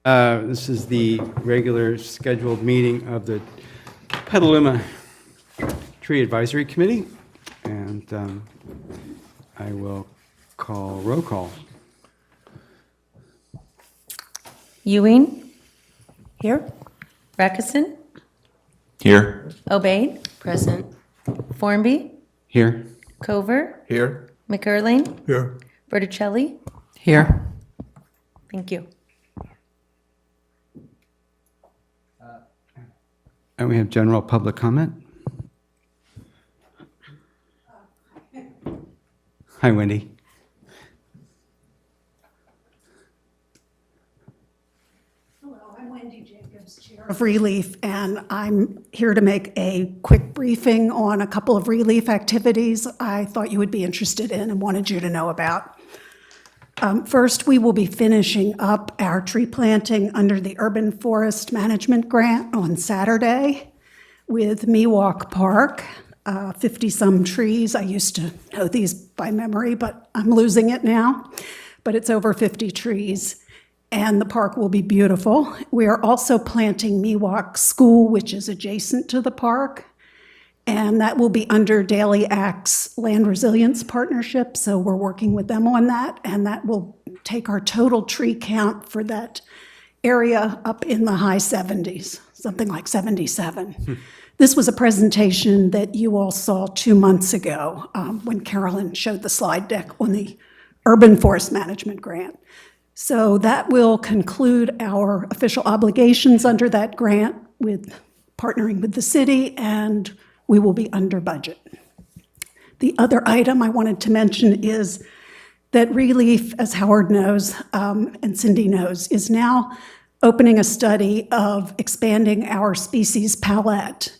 This is the regular scheduled meeting of the Petaluma Tree Advisory Committee, and I will call roll call. Ewing? Here. Rackison? Here. Obaid? Present. Formby? Here. Cover? Here. McErling? Here. Berticelli? Here. Thank you. And we have general public comment. Hi, Wendy. Hello, I'm Wendy Jacobs, Chair of Relief, and I'm here to make a quick briefing on a couple of relief activities I thought you would be interested in and wanted you to know about. First, we will be finishing up our tree planting under the Urban Forest Management Grant on Saturday with Miwok Park, 50-some trees. I used to know these by memory, but I'm losing it now. But it's over 50 trees, and the park will be beautiful. We are also planting Miwok School, which is adjacent to the park, and that will be under Daily Act's Land Resilience Partnership, so we're working with them on that, and that will take our total tree count for that area up in the high 70s, something like 77. This was a presentation that you all saw 2 months ago when Carolyn showed the slide deck on the Urban Forest Management Grant. So that will conclude our official obligations under that grant with partnering with the city, and we will be under budget. The other item I wanted to mention is that Relief, as Howard knows and Cindy knows, is now opening a study of expanding our species palette.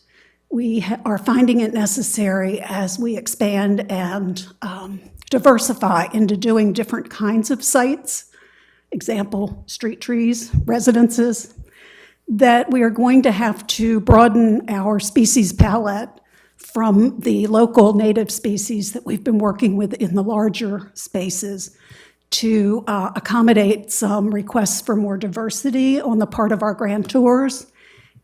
We are finding it necessary as we expand and diversify into doing different kinds of sites, example, street trees, residences, that we are going to have to broaden our species palette from the local native species that we've been working with in the larger spaces to accommodate some requests for more diversity on the part of our grantors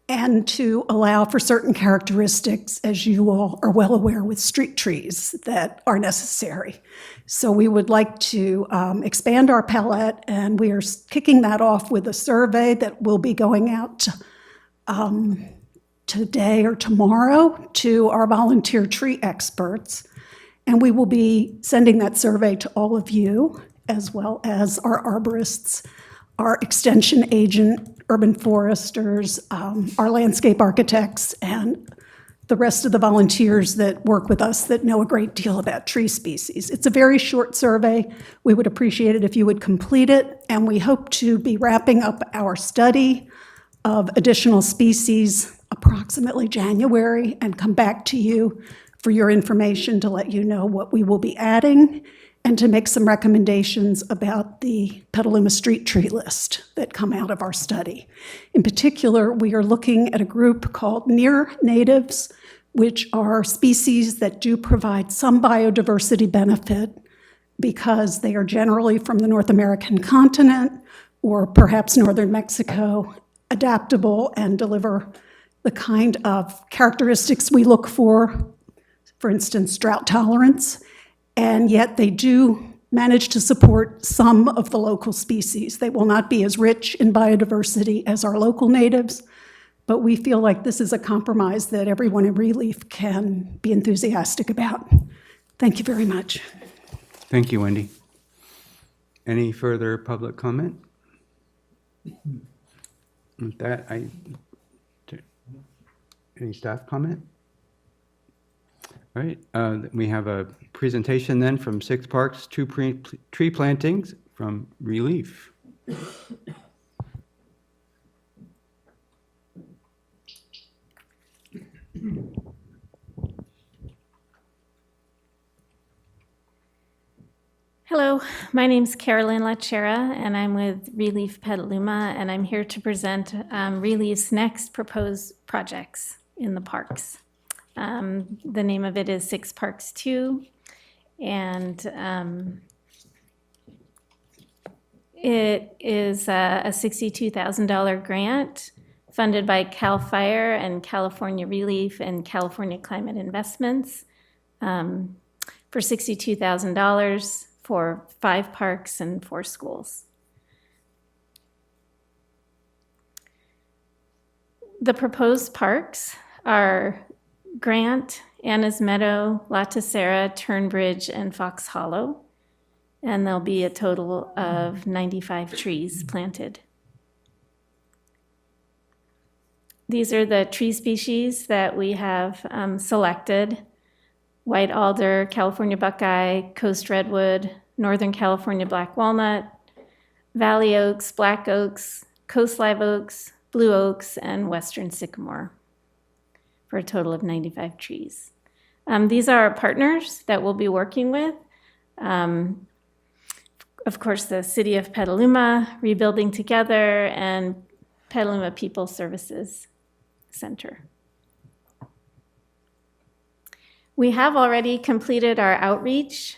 and to allow for certain characteristics, as you all are well aware, with street trees that are necessary. So we would like to expand our palette, and we are kicking that off with a survey that will be going out today or tomorrow to our volunteer tree experts. And we will be sending that survey to all of you, as well as our arborists, our extension agent, urban foresters, our landscape architects, and the rest of the volunteers that work with us that know a great deal about tree species. It's a very short survey. We would appreciate it if you would complete it, and we hope to be wrapping up our study of additional species approximately January and come back to you for your information to let you know what we will be adding and to make some recommendations about the Petaluma street tree list that come out of our study. In particular, we are looking at a group called near natives, which are species that do provide some biodiversity benefit because they are generally from the North American continent or perhaps northern Mexico, adaptable and deliver the kind of characteristics we look for instance, drought tolerance, and yet they do manage to support some of the local species. They will not be as rich in biodiversity as our local natives, but we feel like this is a compromise that everyone in Relief can be enthusiastic about. Thank you very much. Thank you, Wendy. Any further public comment? With that, any staff comment? All right, we have a presentation then from Six Parks, two tree plantings from Relief. Hello, my name's Carolyn Lachera, and I'm with Relief Petaluma, and I'm here to present Relief's next proposed projects in the parks. The name of it is Six Parks 2, and It is a $62,000 grant funded by CAL FIRE and California Relief and California Climate Investments for $62,000 for 5 parks and 4 schools. The proposed parks are Grant, Anna's Meadow, La Tercera, Turnbridge, and Fox Hollow. And there'll be a total of 95 trees planted. These are the tree species that we have selected: white alder, California buckeye, coast redwood, Northern California black walnut, valley oaks, black oaks, coast live oaks, blue oaks, and western sycamore, for a total of 95 trees. These are our partners that we'll be working with. Of course, the City of Petaluma, Rebuilding Together, and Petaluma People Services Center. We have already completed our outreach.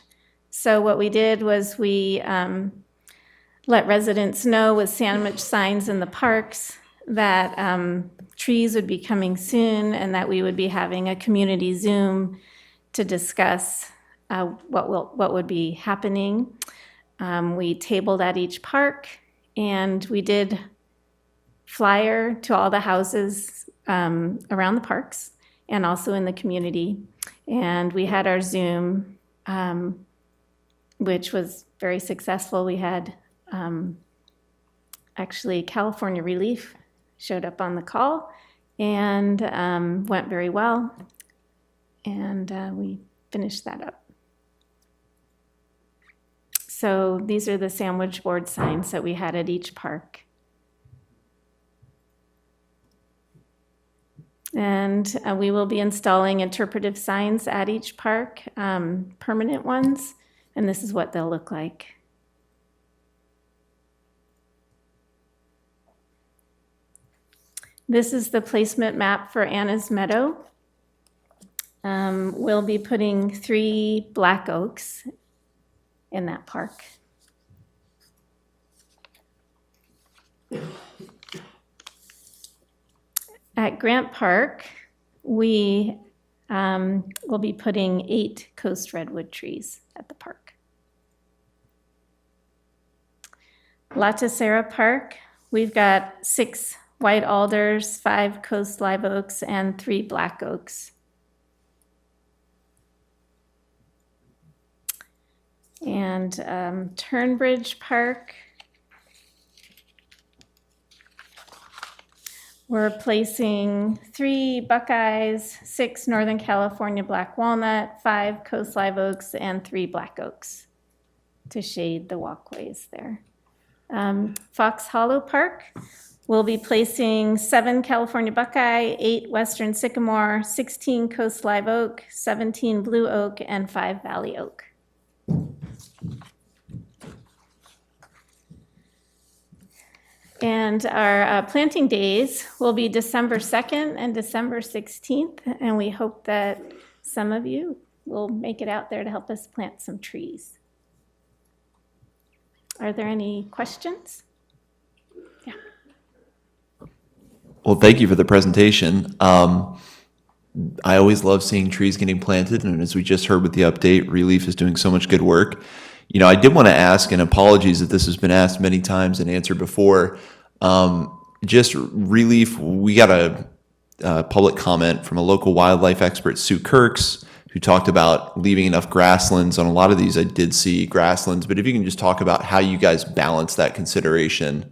So what we did was we let residents know with sandwich signs in the parks that trees would be coming soon and that we would be having a community Zoom to discuss what would be happening. We tabled at each park, and we did flyer to all the houses around the parks and also in the community. And we had our Zoom, which was very successful. We had actually California Relief showed up on the call and went very well. And we finished that up. So these are the sandwich board signs that we had at each park. And we will be installing interpretive signs at each park, permanent ones, and this is what they'll look like. This is the placement map for Anna's Meadow. We'll be putting 3 black oaks in that park. At Grant Park, we will be putting 8 coast redwood trees at the park. La Tercera Park, we've got 6 white alders, 5 coast live oaks, and 3 black oaks. And Turnbridge Park, we're placing 3 buckeyes, 6 Northern California black walnut, 5 coast live oaks, and 3 black oaks to shade the walkways there. Fox Hollow Park, we'll be placing 7 California buckeye, 8 western sycamore, 16 coast live oak, 17 blue oak, and 5 valley oak. And our planting days will be December 2nd and December 16th, and we hope that some of you will make it out there to help us plant some trees. Are there any questions? Yeah. Well, thank you for the presentation. I always love seeing trees getting planted, and as we just heard with the update, Relief is doing so much good work. You know, I did want to ask, and apologies if this has been asked many times and answered before, just Relief, we got a public comment from a local wildlife expert, Sue Kirks, who talked about leaving enough grasslands. On a lot of these, I did see grasslands, but if you can just talk about how you guys balance that consideration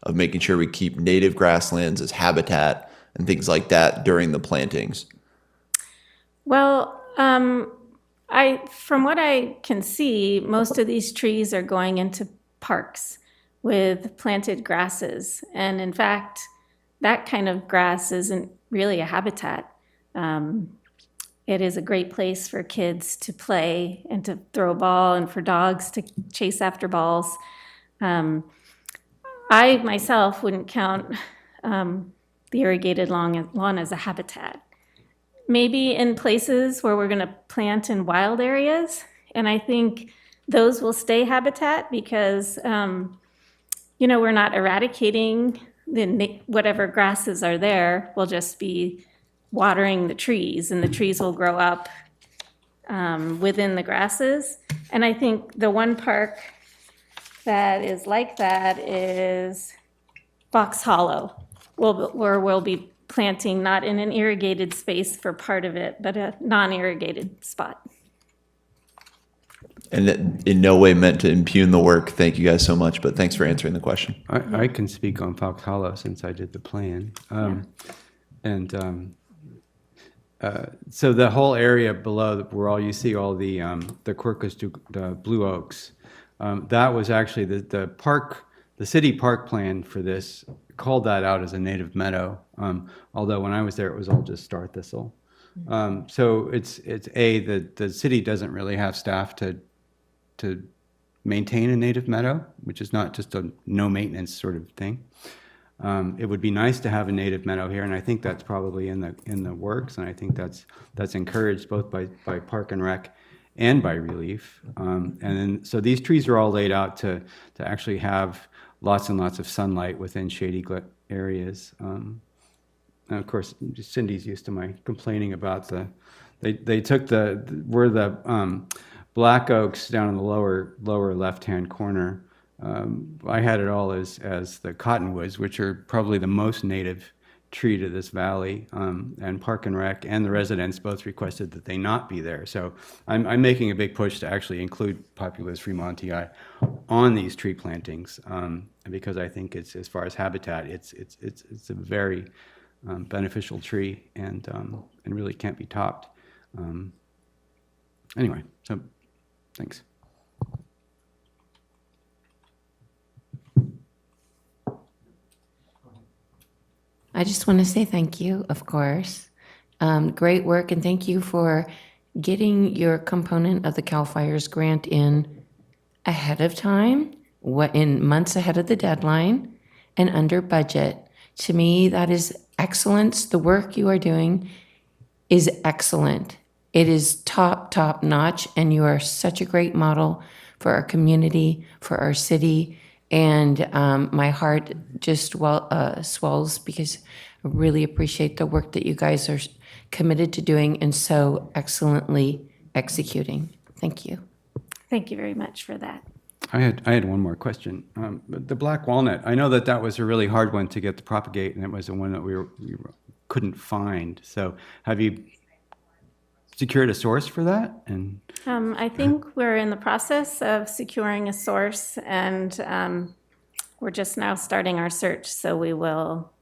of making sure we keep native grasslands as habitat and things like that during the plantings. Well, from what I can see, most of these trees are going into parks with planted grasses. And in fact, that kind of grass isn't really a habitat. It is a great place for kids to play and to throw a ball and for dogs to chase after balls. I myself wouldn't count the irrigated lawn as a habitat. Maybe in places where we're going to plant in wild areas, and I think those will stay habitat because we're not eradicating whatever grasses are there. We'll just be watering the trees, and the trees will grow up within the grasses. And I think the one park that is like that is Fox Hollow, where we'll be planting not in an irrigated space for part of it, but a non-irrigated spot. And in no way meant to impugn the work. Thank you guys so much, but thanks for answering the question. I can speak on Fox Hollow since I did the plan. So the whole area below where all you see all the Quercus, the blue oaks, that was actually the park, the city park plan for this called that out as a native meadow. Although when I was there, it was all just star thistle. So it's the city doesn't really have staff to maintain a native meadow, which is not just a no maintenance sort of thing. It would be nice to have a native meadow here, and I think that's probably in the works, and I think that's encouraged both by Park and Rec and by Relief. And then so these trees are all laid out to actually have lots and lots of sunlight within shady areas. And of course, Cindy's used to my complaining about they took where the black oaks down in the lower left-hand corner. I had it all as the cottonwoods, which are probably the most native tree to this valley. And Park and Rec and the residents both requested that they not be there. So I'm making a big push to actually include Populus fremontii on these tree plantings, because I think it's, as far as habitat, it's a very beneficial tree and really can't be topped. Anyway, so thanks. I just want to say thank you, of course. Great work, and thank you for getting your component of the CAL FIRES grant in ahead of time, in months ahead of the deadline, and under budget. To me, that is excellence. The work you are doing is excellent. It is top notch, and you are such a great model for our community, for our city. And my heart just swells because I really appreciate the work that you guys are committed to doing and so excellently executing. Thank you. Thank you very much for that. I had one more question. The black walnut, I know that was a really hard one to get to propagate, and it was the one that we couldn't find. So have you secured a source for that? And I think we're in the process of securing a source, and we're just now starting our search, so we will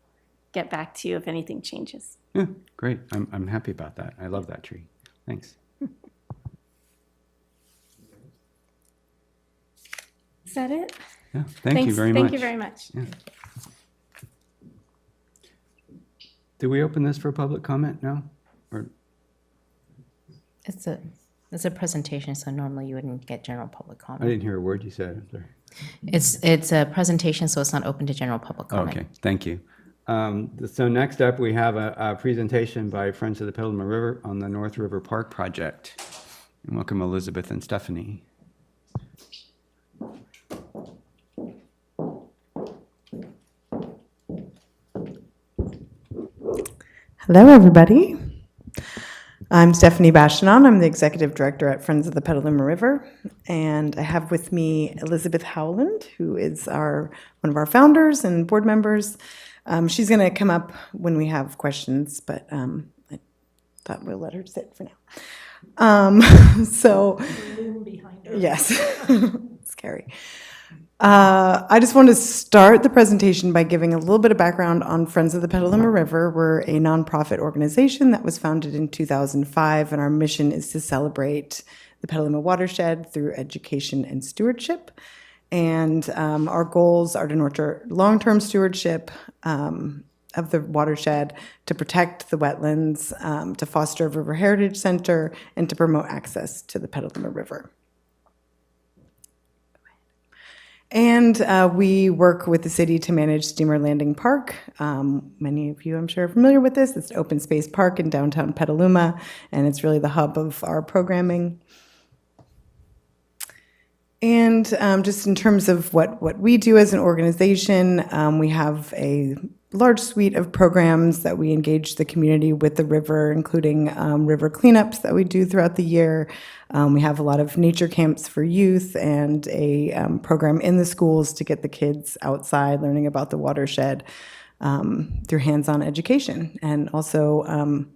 get back to you if anything changes. yeah, great. I'm happy about that. I love that tree. Thanks. Is that it? Yeah, thank you very much. Thank you very much. Yeah. Did we open this for public comment now? Or It's a presentation, so normally you wouldn't get general public I comment. didn't hear a word you said. I'm sorry. It's a presentation, so it's not open to general public comment. Okay, thank you. So next up, we have a presentation by Friends of the Petaluma River on the North River Park project. And welcome Elizabeth and Stephanie. Hello, everybody. I'm Stephanie Bastianon. I'm the Executive Director at Friends of the Petaluma River, and I have with me Elizabeth Howland, who is one of our founders and board members. She's going to come up when we have questions, but I thought we'll let her sit for now. Yes, scary. I just want to start the presentation by giving a little bit of background on Friends of the Petaluma River. We're a nonprofit organization that was founded in 2005, and our mission is to celebrate the Petaluma watershed through education and stewardship. And our goals are to nurture long-term stewardship of the watershed, to protect the wetlands, to foster a river heritage center, and to promote access to the Petaluma River. And we work with the city to manage Steamer Landing Park. Many of you, I'm sure, are familiar with this. It's an open space park in downtown Petaluma, and it's really the hub of our programming. And And just in terms of what we do as an organization, we have a large suite of programs that we engage the community with the river, including river cleanups that we do throughout the year. We have a lot of nature camps for youth and a program in the schools to get the kids outside learning about the watershed through hands-on education, and also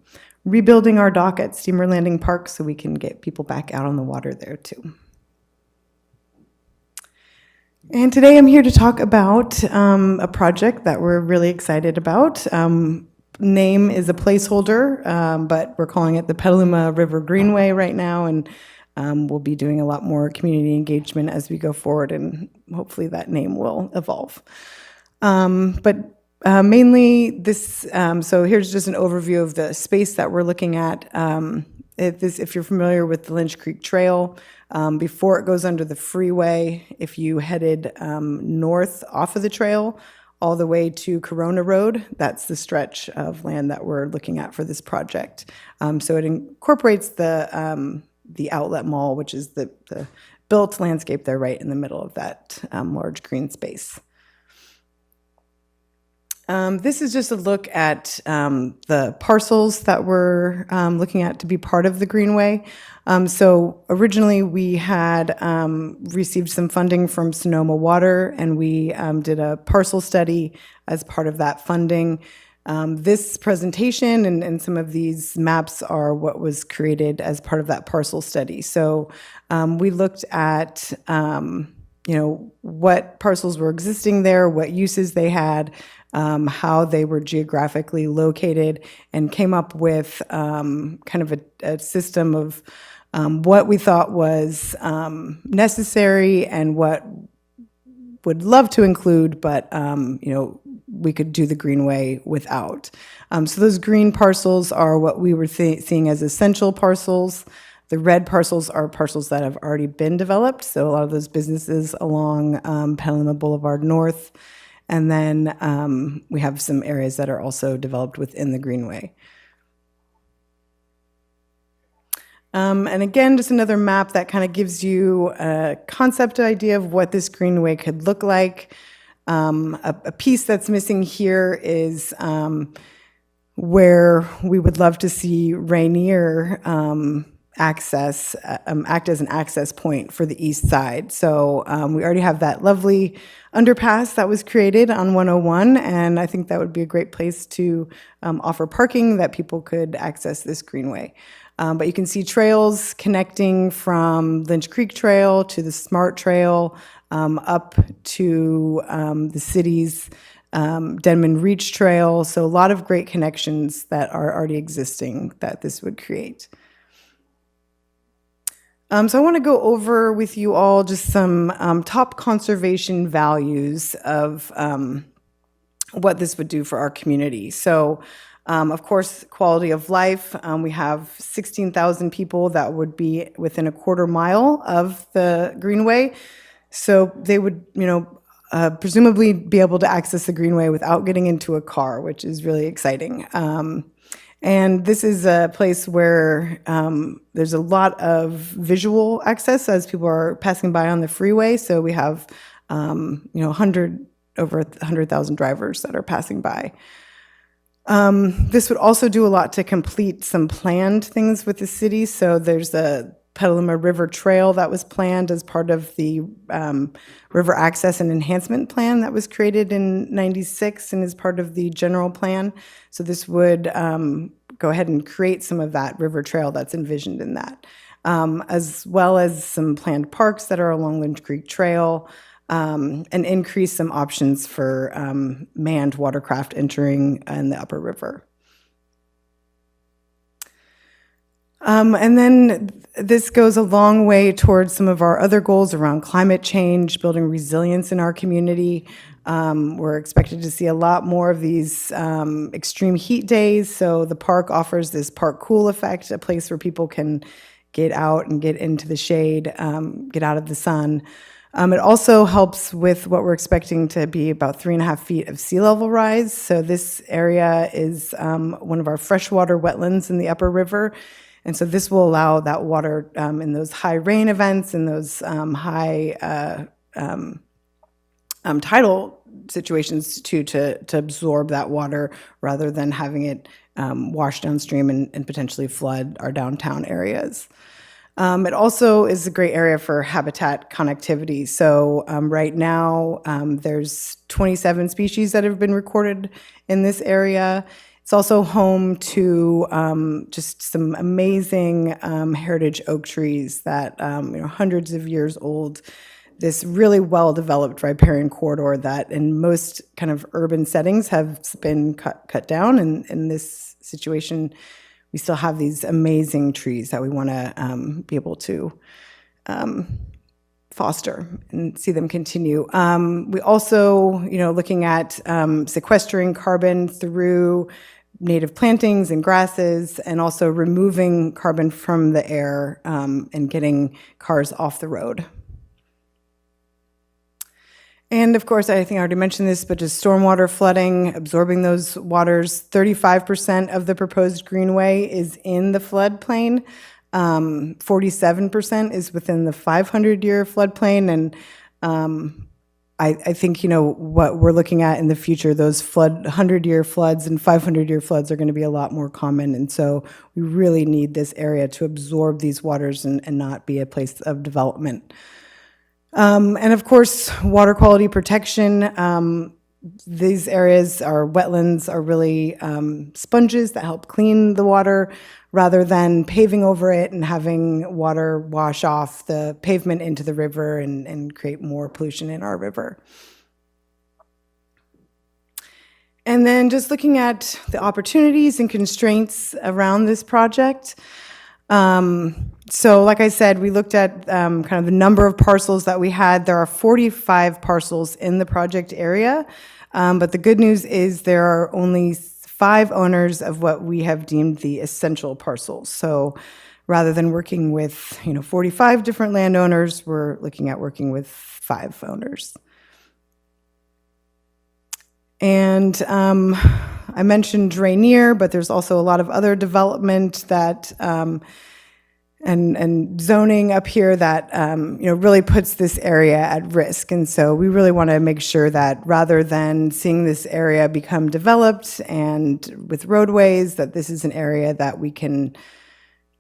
rebuilding our dock at Steamer Landing Park so we can get people back out on the water there too. And today I'm here to talk about a project that we're really excited about. Name is a placeholder, but we're calling it the Petaluma River Greenway right now, and we'll be doing a lot more community engagement as we go forward, and hopefully that name will evolve. Mainly this, so here's just an overview of the space that we're looking at. If you're familiar with the Lynch Creek Trail, before it goes under the freeway, if you headed north off of the trail all the way to Corona Road, that's the stretch of land that we're looking at for this project. So it incorporates the outlet mall, which is the built landscape there right in the middle of that large green space. This is just a look at the parcels that we're looking at to be part of the Greenway. So originally we had received some funding from Sonoma Water, and we did a parcel study as part of that funding. This presentation and some of these maps are what was created as part of that parcel study. So we looked at what parcels were existing there, what uses they had, how they were geographically located, and came up with kind of a system of what we thought was necessary and what would love to include, but we could do the Greenway without. So those green parcels are what we were seeing as essential parcels. The red parcels are parcels that have already been developed, so a lot of those businesses along Petaluma Boulevard North. And then we have some areas that are also developed within the Greenway. And again, just another map that kind of gives you a concept idea of what this Greenway could look like. A piece that's missing here is where we would love to see Rainier act as an access point for the east side. So we already have that lovely underpass that was created on 101, and I think that would be a great place to offer parking that people could access this Greenway. But you can see trails connecting from Lynch Creek Trail to the Smart Trail up to the city's Denman Reach Trail. So a lot of great connections that are already existing that this would create. So I want to go over with you all just some top conservation values of what this would do for our community. So, of course, quality of life. We have 16,000 people that would be within a quarter mile of the Greenway. So they would, presumably be able to access the Greenway without getting into a car, which is really exciting. And this is a place where there's a lot of visual access as people are passing by on the freeway. So we have, over 100,000 drivers that are passing by. This would also do a lot to complete some planned things with the city. So there's a Petaluma River Trail that was planned as part of the River Access and Enhancement Plan that was created in '96 and is part of the general plan. So this would go ahead and create some of that river trail that's envisioned in that, as well as some planned parks that are along Lynch Creek Trail, and increase some options for manned watercraft entering in the upper river. And then this goes a long way towards some of our other goals around climate change, building resilience in our community. We're expected to see a lot more of these extreme heat days. So the park offers this park cool effect, a place where people can get out and get into the shade, get out of the sun. It also helps with what we're expecting to be about 3.5 feet of sea level rise. So this area is one of our freshwater wetlands in the upper river. And so this will allow that water in those high rain events and those high tidal situations to absorb that water rather than having it wash downstream and potentially flood our downtown areas. It also is a great area for habitat connectivity. So right now, there's 27 species that have been recorded in this area. It's also home to just some amazing heritage oak trees that hundreds of years old. This really well-developed riparian corridor that in most kind of urban settings have been cut down. And in this situation, we still have these amazing trees that we want to be able to foster and see them continue. We also, looking at sequestering carbon through native plantings and grasses, and also removing carbon from the air and getting cars off the road. And of course, I think I already mentioned this, but just stormwater flooding, absorbing those waters. 35% of the proposed greenway is in the floodplain. 47% is within the 500-year floodplain. And I think, what we're looking at in the future, those 100-year floods and 500-year floods are going to be a lot more common. And so we really need this area to absorb these waters and not be a place of development. And of course, water quality protection. These areas, our wetlands, are really sponges that help clean the water rather than paving over it and having water wash off the pavement into the river and create more pollution in our river. And then just looking at the opportunities and constraints around this project. So like I said, we looked at kind of the number of parcels that we had. There are 45 parcels in the project area, but the good news is there are only 5 owners of what we have deemed the essential parcels. So rather than working with 45 different landowners, we're looking at working with 5 owners. And I mentioned Rainier, but there's also a lot of other development that and zoning up here that really puts this area at risk. And so we really want to make sure that rather than seeing this area become developed and with roadways, that this is an area that we can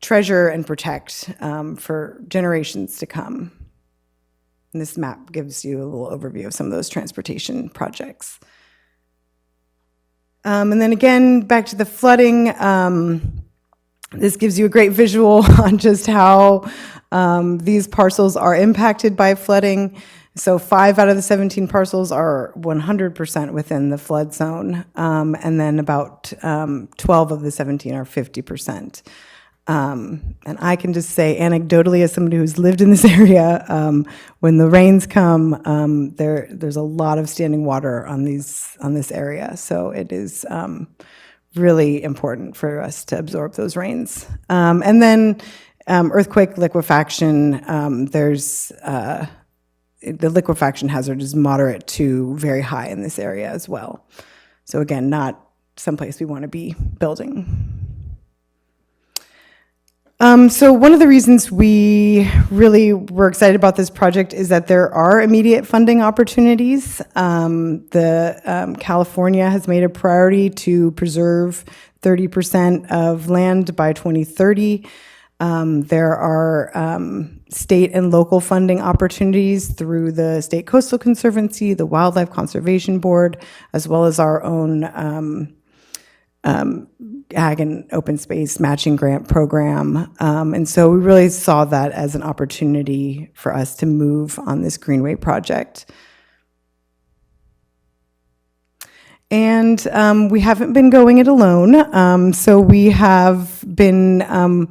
treasure and protect for generations to come. And this map gives you a little overview of some of those transportation projects. And then again, back to the flooding. This gives you a great visual on just how these parcels are impacted by flooding. So 5 out of the 17 parcels are 100% within the flood zone, and then about 12 of the 17 are 50%. And I can just say anecdotally, as somebody who's lived in this area, when the rains come, there's a lot of standing water on this area. So it is really important for us to absorb those rains. And then earthquake liquefaction, there's the liquefaction hazard is moderate to very high in this area as well. So again, not someplace we want to be building. So one of the reasons we really were excited about this project is that there are immediate funding opportunities. California has made a priority to preserve 30% of land by 2030. There are state and local funding opportunities through the State Coastal Conservancy, the Wildlife Conservation Board, as well as our own ag and open space matching grant program. And so we really saw that as an opportunity for us to move on this Greenway project. And we haven't been going it alone. So we have been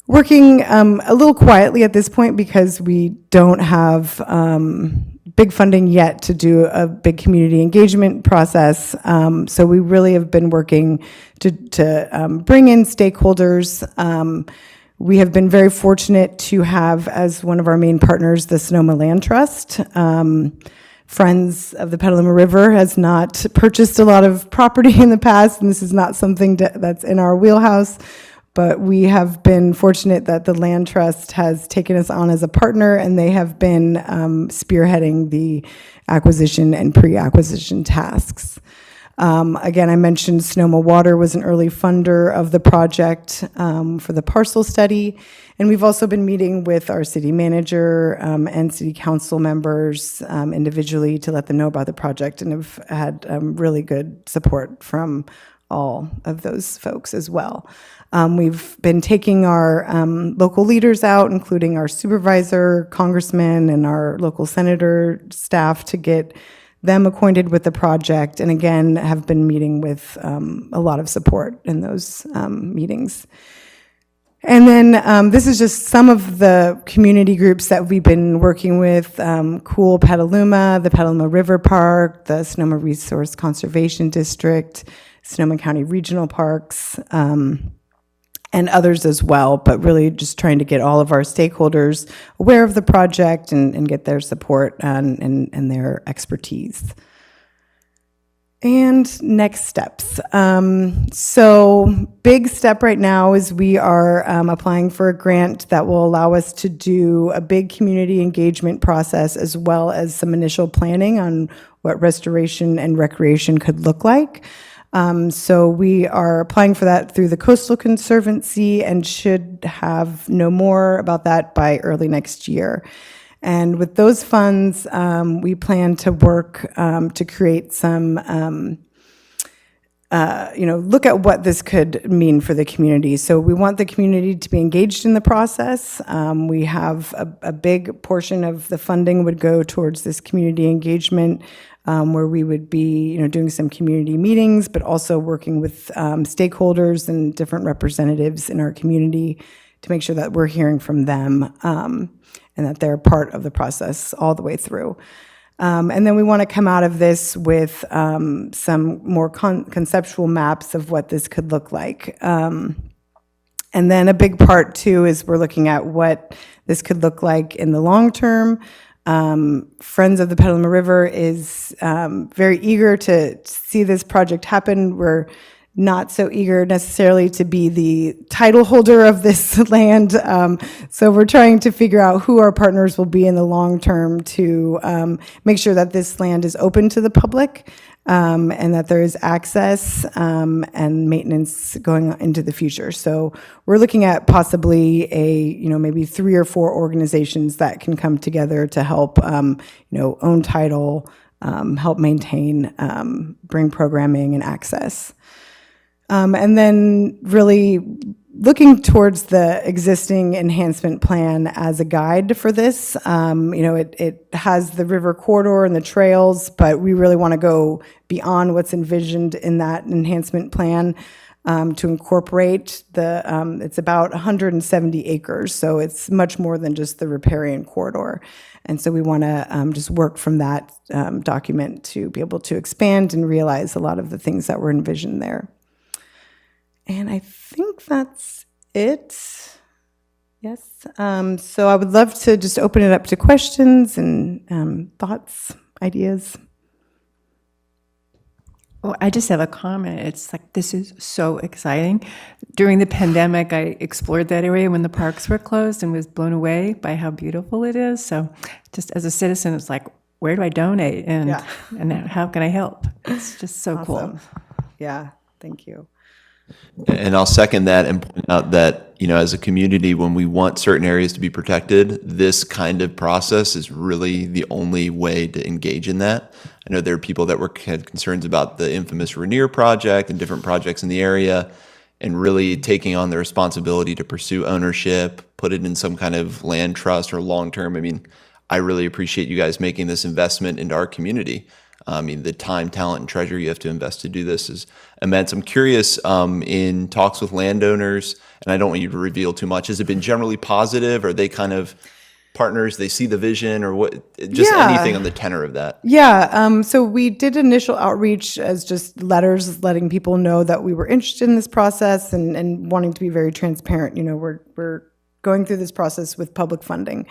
working a little quietly at this point because we don't have big funding yet to do a big community engagement process. So we really have been working to bring in stakeholders. We have been very fortunate to have as one of our main partners the Sonoma Land Trust. Friends of the Petaluma River has not purchased a lot of property in the past, and this is not something that's in our wheelhouse. but we have been fortunate that the Land Trust has taken us on as a partner, and they have been spearheading the acquisition and pre-acquisition tasks. Again, I mentioned Sonoma Water was an early funder of the project for the parcel study, and we've also been meeting with our city manager and city council members individually to let them know about the project, and have had really good support from all of those folks as well. We've been taking our local leaders out, including our supervisor, congressman, and our local senator staff, to get them acquainted with the project, and again, have been meeting with a lot of support in those meetings. And then this is just some of the community groups that we've been working with: Cool Petaluma, the Petaluma River Park, the Sonoma Resource Conservation District, Sonoma County Regional Parks, and others as well, but really just trying to get all of our stakeholders aware of the project and get their support and their expertise. And next steps. So big step right now is we are applying for a grant that will allow us to do a big community engagement process, as well as some initial planning on what restoration and recreation could look like. So we are applying for that through the Coastal Conservancy and should have know more about that by early next year. And with those funds, we plan to work to create some, look at what this could mean for the community. So we want the community to be engaged in the process. We have a big portion of the funding would go towards this community engagement, where we would be, doing some community meetings, but also working with stakeholders and different representatives in our community to make sure that we're hearing from them and that they're part of the process all the way through. And then we want to come out of this with some more conceptual maps of what this could look like. And then a big part, too, is we're looking at what this could look like in the long term. Friends of the Petaluma River is very eager to see this project happen. We're not so eager necessarily to be the title holder of this land. So we're trying to figure out who our partners will be in the long term to make sure that this land is open to the public and that there is access and maintenance going into the future. So we're looking at possibly maybe 3 or 4 organizations that can come together to help, own title, help maintain, bring programming and access. And then really looking towards the existing enhancement plan as a guide for this. It has the river corridor and the trails, but we really want to go beyond what's envisioned in that enhancement plan to incorporate it's about 170 acres, so it's much more than just the riparian corridor. And so we want to just work from that document to be able to expand and realize a lot of the things that were envisioned there. And I think that's it. Yes. So I would love to just open it up to questions and thoughts, ideas. Well, I just have a comment. It's like, this is so exciting. During the pandemic, I explored that area when the parks were closed and was blown away by how beautiful it is. So just as a citizen, it's like, where do I donate? And how can I help? It's just so cool. Yeah, thank you. And I'll second that and point out that, as a community, when we want certain areas to be protected, this kind of process is really the only way to engage in that. I know there are people that had concerns about the infamous Rainier project and different projects in the area, and really taking on the responsibility to pursue ownership, put it in some kind of land trust or long-term. I really appreciate you guys making this investment into our community. The time, talent, and treasure you have to invest to do this is immense. I'm curious, in talks with landowners, and I don't want you to reveal too much, has it been generally positive? Are they kind of partners? They see the vision, or what? Just anything on the tenor of that? Yeah. So we did initial outreach as just letters letting people know that we were interested in this process and wanting to be very transparent. We're going through this process with public funding.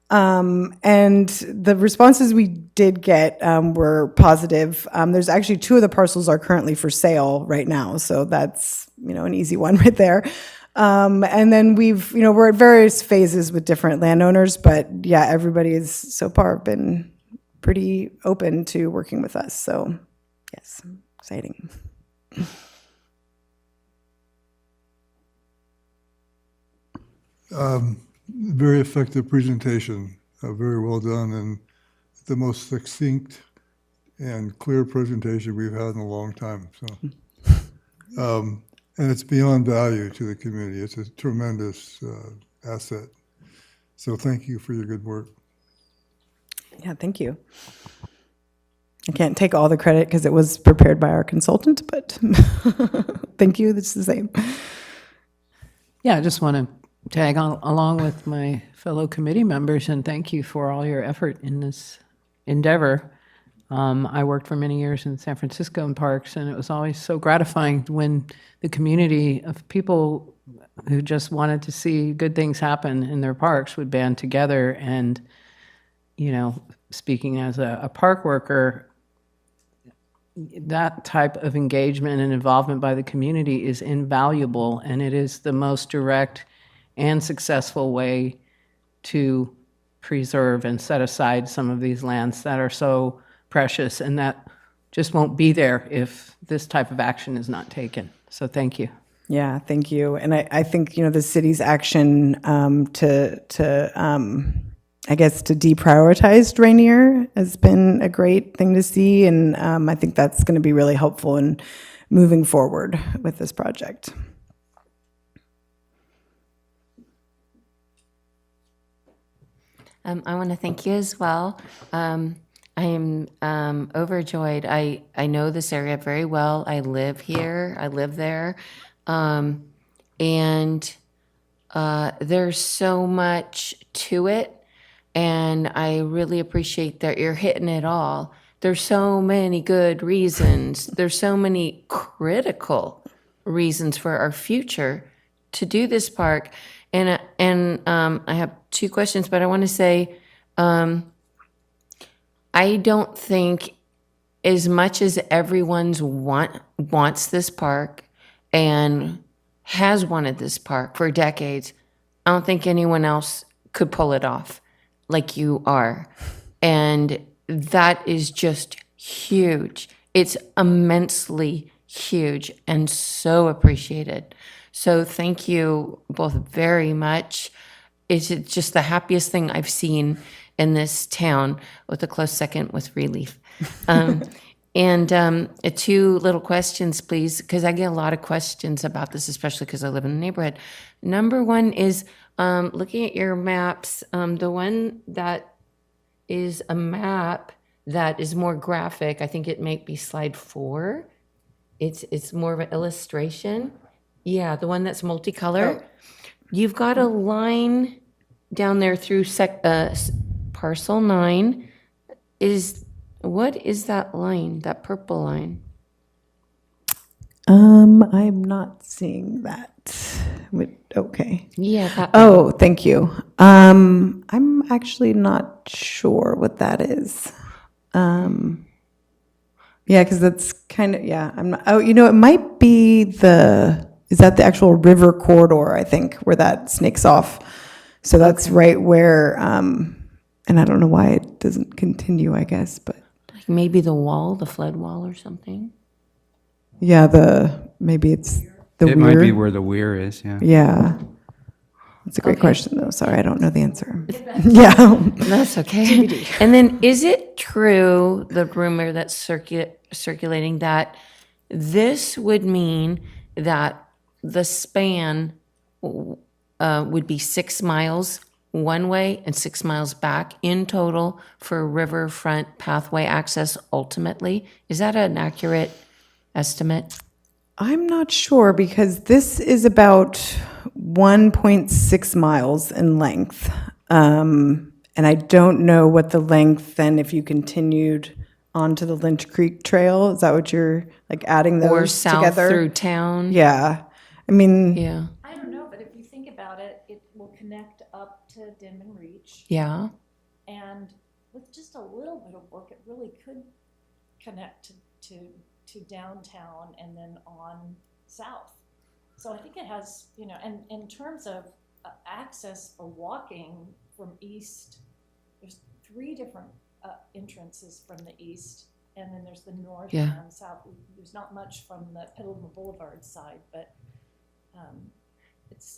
And the responses we did get were positive. There's actually 2 of the parcels are currently for sale right now, so that's an easy one right there. And then we're at various phases with different landowners, but yeah, everybody has so far been pretty open to working with us. So yes, exciting. Very effective presentation, very well done, and the most succinct and clear presentation we've had in a long time. So, and it's beyond value to the community. It's a tremendous asset. So thank you for your good work. Yeah, thank you. I can't take all the credit because it was prepared by our consultant, but thank you. It's the same. Yeah, I just want to tag on along with my fellow committee members and thank you for all your effort in this endeavor. I worked for many years in San Francisco in parks, and it was always so gratifying when the community of people who just wanted to see good things happen in their parks would band together. And, you know, speaking as a park worker, that type of engagement and involvement by the community is invaluable, and it is the most direct and successful way to preserve and set aside some of these lands that are so precious and that just won't be there if this type of action is not taken. So thank you. Yeah, thank you. And I think, the city's action I guess to deprioritize Rainier has been a great thing to see. And I think that's going to be really helpful in moving forward with this project. I want to thank you as well. I am overjoyed. I know this area very well. I live here. I live there. And there's so much to it. And I really appreciate that you're hitting it all. There's so many good reasons. There's so many critical reasons for our future to do this park. And I have two questions, but I want to say, I don't think as much as everyone's wants this park and has wanted this park for decades, I don't think anyone else could pull it off like you are. And that is just huge. It's immensely huge and so appreciated. So thank you both very much. It's just the happiest thing I've seen in this town, with a close second with Relief. And two little questions, please, because I get a lot of questions about this, especially because I live in the neighborhood. Number one is, looking at your maps, the one that is a map that is more graphic, I think it might be slide 4. It's more of an illustration. Yeah, the one that's multicolor. You've got a line down there through parcel 9. What is that line, that purple line? I'm not seeing that. Okay. Yeah. Oh, thank you. I'm actually not sure what that is. Yeah, because that's kind of, I'm not, it might be is that the actual river corridor, I think, where that snakes off. So that's right where, and I don't know why it doesn't continue, I guess, but. Like maybe the wall, the flood wall or something? Yeah, maybe it's the It might be where the weir is, yeah. Yeah. That's a great question, though. Sorry, I don't know the answer. Yeah. That's okay. And then is it true, the rumor that's circulating, that this would mean that the span would be 6 miles one way and 6 miles back in total for riverfront pathway access ultimately? Is that an accurate estimate? I'm not sure because this is about 1.6 miles in length. And I don't know what the length then if you continued onto the Lynch Creek Trail. Is that what you're like adding those Or south together? through town? Yeah. I mean, Yeah. I don't know, but if you think about it, it will connect up to Denman Reach. Yeah. And with just a little bit of work, it really could connect to downtown and then on south. So I think it has, you know, and in terms of access for walking from east, there's 3 different entrances from the east, and then there's the north Yeah. and south. There's not much from the Petaluma Boulevard side, but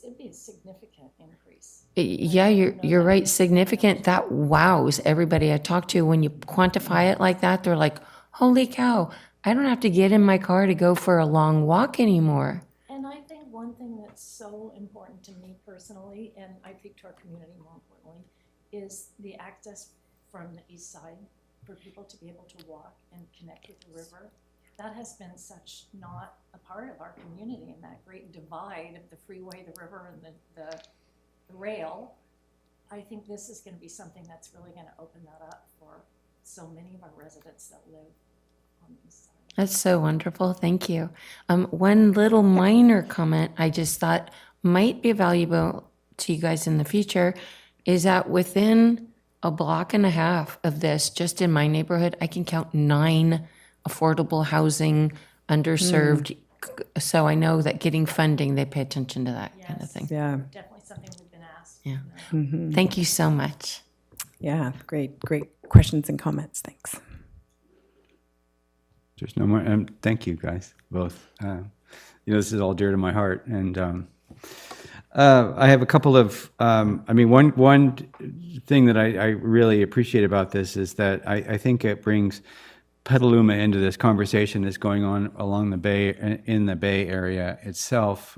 it'd be a significant increase. Yeah, you're right. Significant. That wows everybody I talk to. When you quantify it like that, they're like, holy cow, I don't have to get in my car to go for a long walk anymore. And I think one thing that's so important to me personally, and I think to our community more importantly, is the access from the east side for people to be able to walk and connect with the river. That has been such not a part of our community, and that great divide of the freeway, the river, and the rail. I think this is going to be something that's really going to open that up for so many of our residents that live on the east side. That's so wonderful. Thank you. One little minor comment I just thought might be valuable to you guys in the future is that within a block and a half of this, just in my neighborhood, I can count 9 affordable housing, underserved. So I know that getting funding, they pay attention to that kind of thing. Yeah. Definitely something we've been asked. Yeah. Mm-hmm. Thank you so much. Yeah, great questions and comments. Thanks. There's no more, thank you guys, both. This is all dear to my heart. And I have a couple of, one thing that I really appreciate about this is that I think it brings Petaluma into this conversation that's going on along the bay, in the Bay Area itself.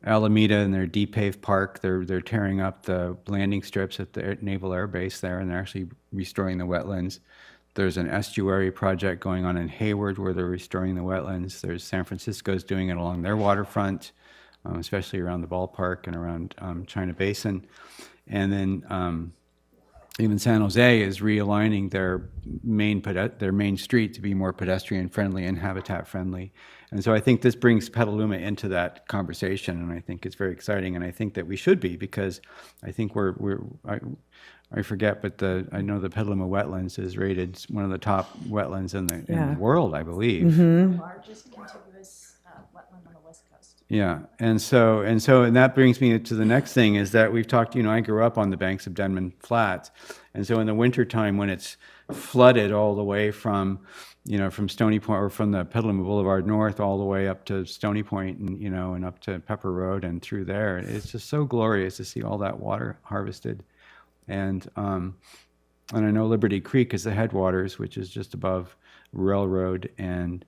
Alameda and their Deep Pave Park, they're tearing up the landing strips at the Naval Air Base there, and they're actually restoring the wetlands. There's an estuary project going on in Hayward where they're restoring the wetlands. There's San Francisco's doing it along their waterfront, especially around the ballpark and around China Basin. And then even San Jose is realigning their main street to be more pedestrian friendly and habitat friendly. And so I think this brings Petaluma into that conversation, and I think it's very exciting, and I think that we should be, because I think I forget, but I know the Petaluma wetlands is rated one of the top wetlands in the world, I believe. Mm-hmm. The largest contiguous wetland on the West Coast. Yeah, and that brings me to the next thing is that we've talked, I grew up on the banks of Denman Flats, and so in the wintertime when it's flooded all the way from Stony Point, or from the Petaluma Boulevard North all the way up to Stony Point and up to Pepper Road and through there, it's just so glorious to see all that water harvested. And I know Liberty Creek is the headwaters, which is just above Railroad and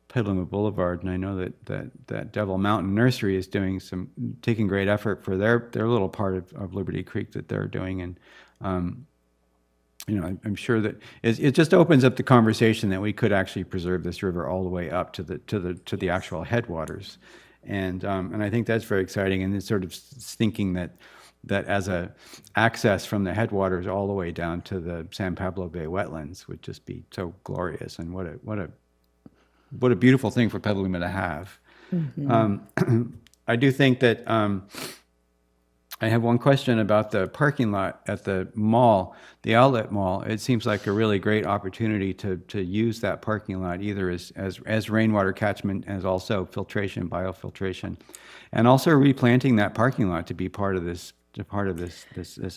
Petaluma Boulevard, and I know that Devil Mountain Nursery is taking great effort for their little part of Liberty Creek that they're doing, and I'm sure that it just opens up the conversation that we could actually preserve this river all the way up to the actual headwaters, and I think that's very exciting, and it's sort of thinking that as a access from the headwaters all the way down to the San Pablo Bay wetlands would just be so glorious, and what a beautiful thing for Petaluma to have. Mm-hmm. I do think that I have one question about the parking lot at the mall, the outlet mall. It seems like a really great opportunity to use that parking lot either as rainwater catchment, as also biofiltration, and also replanting that parking lot to be part of this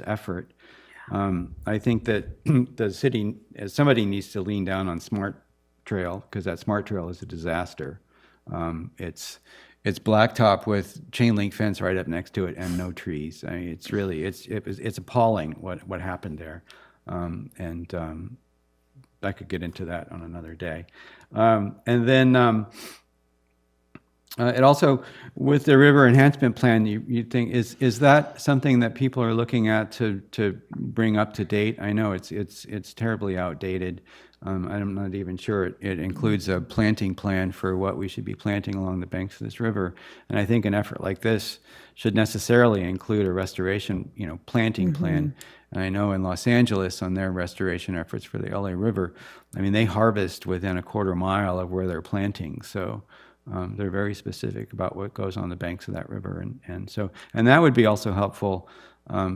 effort. I think that the city, somebody needs to lean down on Smart Trail, because that Smart Trail is a disaster. It's blacktop with chain link fence right up next to it and no trees. I mean, it's appalling what happened there, and I could get into that on another day. And then it also, with the river enhancement plan, you think is that something that people are looking at to bring up to date? I know it's terribly outdated. I'm not even sure it includes a planting plan for what we should be planting along the banks of this river. And I think an effort like this should necessarily include a restoration, planting plan. And I know in Los Angeles, on their restoration efforts for the LA River, I mean, they harvest within a quarter mile of where they're planting. So They're very specific about what goes on the banks of that river. And that would be also helpful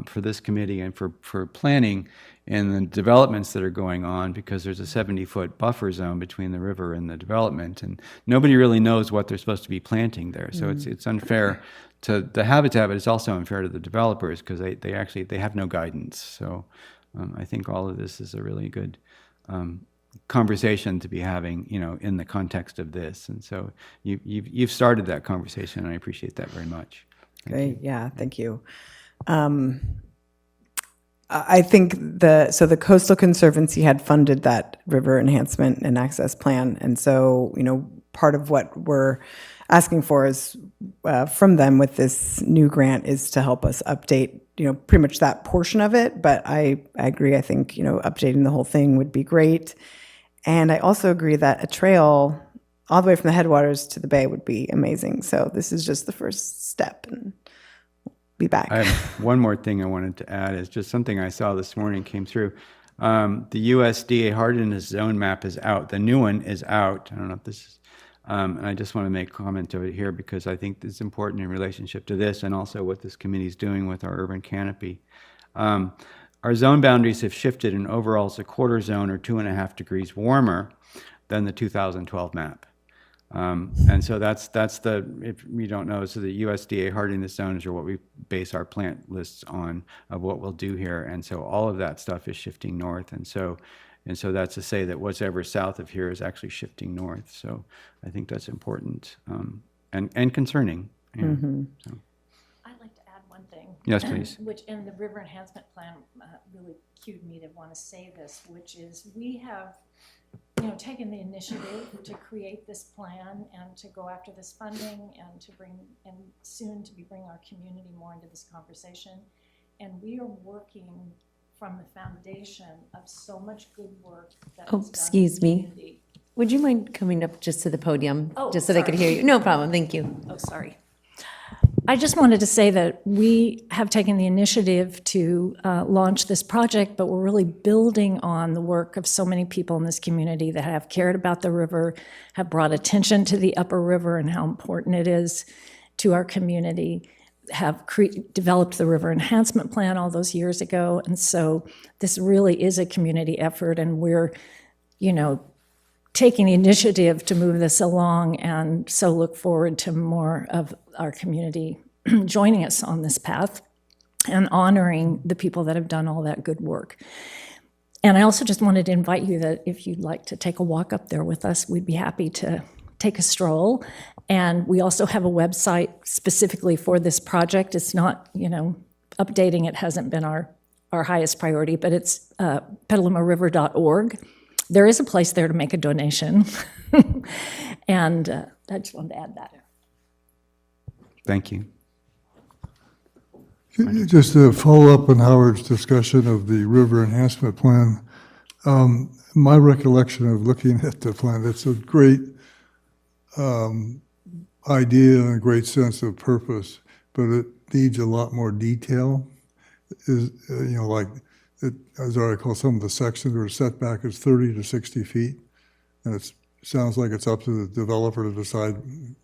for this committee and for planning in the developments that are going on, because there's a 70-foot buffer zone between the river and the development, and nobody really knows what they're supposed to be planting there. So it's unfair to the habitat, but it's also unfair to the developers because they have no guidance. So I think all of this is a really good conversation to be having, in the context of this. And so you've started that conversation, and I appreciate that very much. Great. Yeah, thank you. I think the Coastal Conservancy had funded that river enhancement and access plan. And so, part of what we're asking for is from them with this new grant is to help us update, pretty much that portion of it. But I agree. I think, updating the whole thing would be great. And I also agree that a trail all the way from the headwaters to the bay would be amazing. So this is just the first step, and be back. I have one more thing I wanted to add. Is just something I saw this morning came through. The USDA hardiness zone map is out. The new one is out. I don't know if this is, and I just want to make comment of it here because I think it's important in relationship to this and also what this committee is doing with our urban canopy. Our zone boundaries have shifted, and overall it's a quarter zone or 2.5 degrees warmer than the 2012 map. And so that's the, if you don't know, so the USDA hardiness zones are what we base our plant lists on of what we'll do here. And so all of that stuff is shifting north. And so that's to say that whatever south of here is actually shifting north. So I think that's important and concerning. Yeah. So. I'd like to add one thing. Yes, please. Which in the river enhancement plan really cued me to want to say this, which is we have taken the initiative to create this plan and to go after this funding and to bring, and soon to bring our community more into this conversation. And we are working from the foundation of so much good work that Oh, was done excuse in the me. community. Would you mind coming up just to the podium, Oh, just so they could sorry. hear you? No problem, thank you. Oh, sorry. I just wanted to say that we have taken the initiative to launch this project, but we're really building on the work of so many people in this community that have cared about the river, have brought attention to the upper river and how important it is to our community, have developed the river enhancement plan all those years ago. And so this really is a community effort, and we're, taking the initiative to move this along, and so look forward to more of our community joining us on this path and honoring the people that have done all that good work. And I also just wanted to invite you that if you'd like to take a walk up there with us, we'd be happy to take a stroll. And we also have a website specifically for this project. It's not, updating it hasn't been our highest priority, but it's petalumariver.org. There is a place there to make a donation. And I just wanted to add that. Thank you. Just to follow up on Howard's discussion of the river enhancement plan, my recollection of looking at the plan, it's a great idea and a great sense of purpose, but it needs a lot more detail. As I recall, some of the sections where setback is 30 to 60 feet, and it sounds like it's up to the developer to decide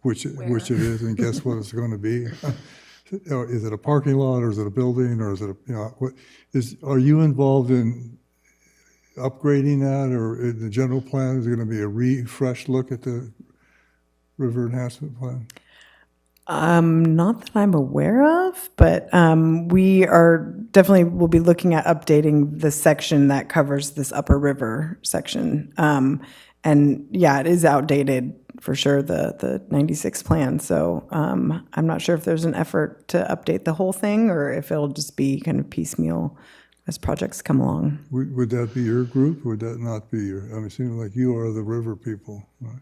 which it is and guess what it's going to be. Is it a parking lot, or is it a building, or is it are you involved in upgrading that, or in the general plan, is it going to be a refresh look at the river enhancement plan? Not that I'm aware of, but we are definitely will be looking at updating the section that covers this upper river section. And yeah, it is outdated for sure, the 96 plan. So I'm not sure if there's an effort to update the whole thing or if it'll just be kind of piecemeal as projects come along. Would that be your group? Would that not be your? I mean, it seems like you are the river people, right?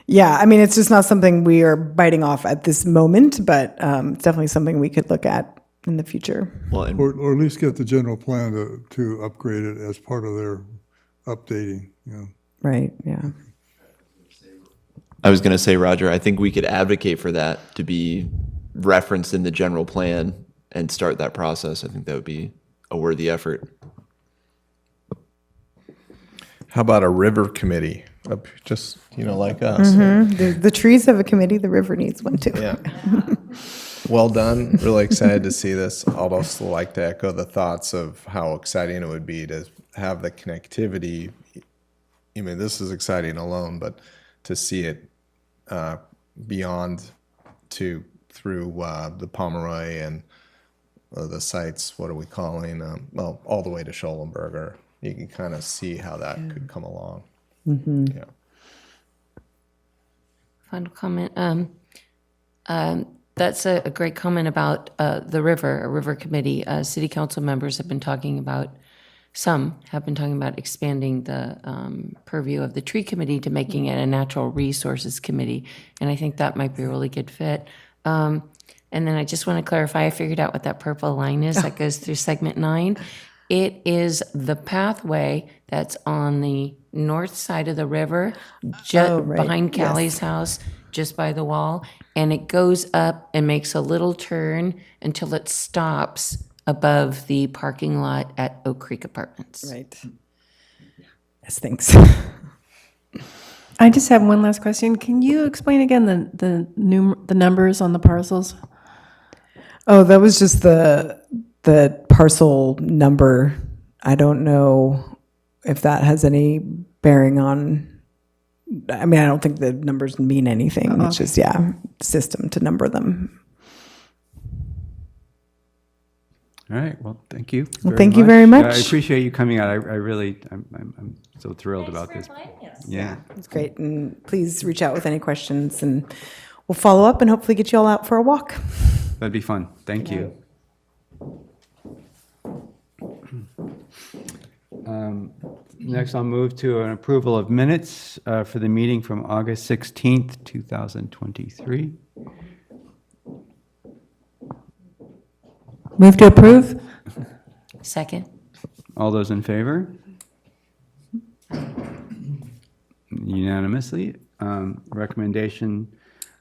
Yeah, I mean, it's just not something we are biting off at this moment, but it's definitely something we could look at in the future. Well, and Or at least get the general plan to upgrade it as part of their updating, Right, yeah. I was going to say, Roger, I think we could advocate for that to be referenced in the general plan and start that process. I think that would be a worthy effort. How about a river committee? just, like us. The trees have a committee, the river needs one too. Yeah. Well done. Really excited to see this. I'd also like to echo the thoughts of how exciting it would be to have the connectivity. I mean, this is exciting alone, but to see it beyond through the Pomeroy and the sites, what are we calling? Well, all the way to Schollenberger. You can kind of see how that could come along. Yeah. Final comment. That's a great comment about the river committee. City council members have been talking about, some have been talking about expanding the purview of the tree committee to making it a natural resources committee. And I think that might be a really good fit. And then I just want to clarify, I figured out what that purple line is that goes through segment 9. It is the pathway that's on the north side of the river, just right. behind Callie's house, just by the wall. And it goes up and makes a little turn until it stops above the parking lot at Oak Creek Apartments. Right. Yes, thanks. I just have one last question. Can you explain again the numbers on the parcels? Oh, that was just the parcel number. I don't know if that has any bearing on, I mean, I don't think the numbers mean anything. It's just, system to number them. All right, well, thank you. Well, thank you very much. I appreciate you coming out. I really, I'm so thrilled about this. Yeah. It's great. And please reach out with any questions and we'll follow up and hopefully get you all out for a walk. That'd be fun. Thank you. Next, I'll move to an approval of minutes for the meeting from August 16th, 2023. Move to approve? Second. All those in favor? Unanimously. Recommendation.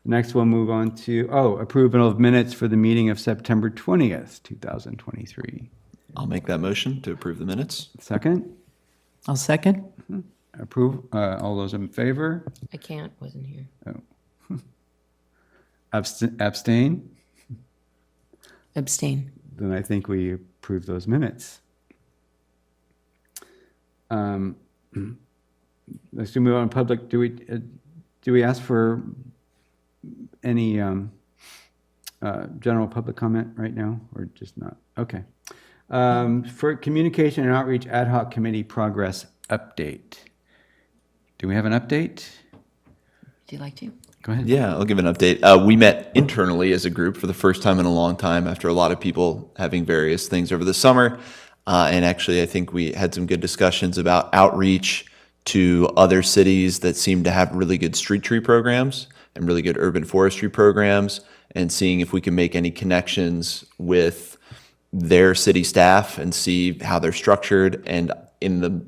Next, we'll move on to, approval of minutes for the meeting of September 20th, 2023. I'll make that motion to approve the minutes. Second? I'll second. Approve. All those in favor? I can't, wasn't here. Abstain? Abstain. Then I think we approve those minutes. Let's move on to public. Do we ask for any general public comment right now, or just not? Okay. For communication and outreach ad hoc committee progress update. Do we have an update? Would you like to? Go ahead. Yeah, I'll give an update. We met internally as a group for the first time in a long time after a lot of people having various things over the summer. And actually, I think we had some good discussions about outreach to other cities that seem to have really good street tree programs and really good urban forestry programs, and seeing if we can make any connections with their city staff and see how they're structured, and in the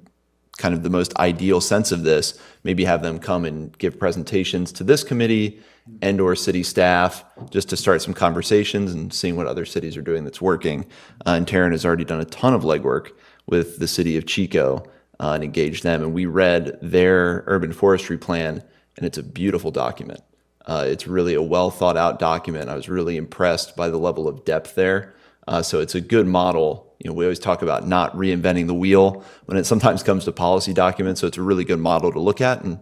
kind of the most ideal sense of this, maybe have them come and give presentations to this committee and or city staff just to start some conversations and seeing what other cities are doing that's working. And Taryn has already done a ton of legwork with the city of Chico and engaged them. And we read their urban forestry plan, and it's a beautiful document. It's really a well thought out document. I was really impressed by the level of depth there. So it's a good model. You know, we always talk about not reinventing the wheel when it sometimes comes to policy documents. So it's a really good model to look at, and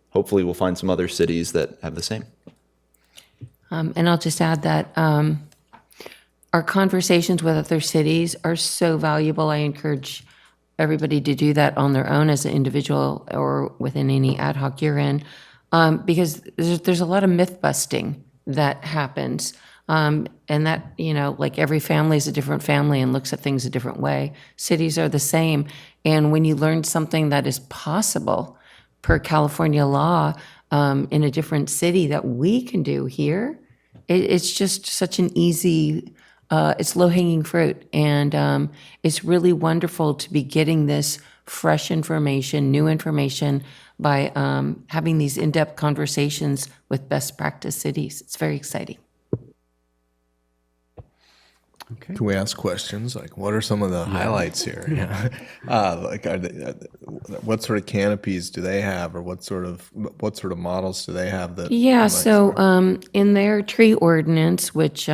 hopefully we'll find some other cities that have the same. And I'll just add that our conversations with other cities are so valuable. I encourage everybody to do that on their own as an individual or within any ad hoc you're in, because there's a lot of myth busting that happens. And that, you know, like every family is a different family and looks at things a different way. Cities are the same. And when you learn something that is possible per California law in a different city that we can do here, it's just such an easy, it's low-hanging fruit. And it's really wonderful to be getting this fresh information, new information by having these in-depth conversations with best practice cities. It's very exciting. Okay. Can we ask questions? Like, what are some of the highlights here? Yeah. Like, what sort of canopies do they have, or what sort of models do they have that? Yeah, might so support? in their tree ordinance, which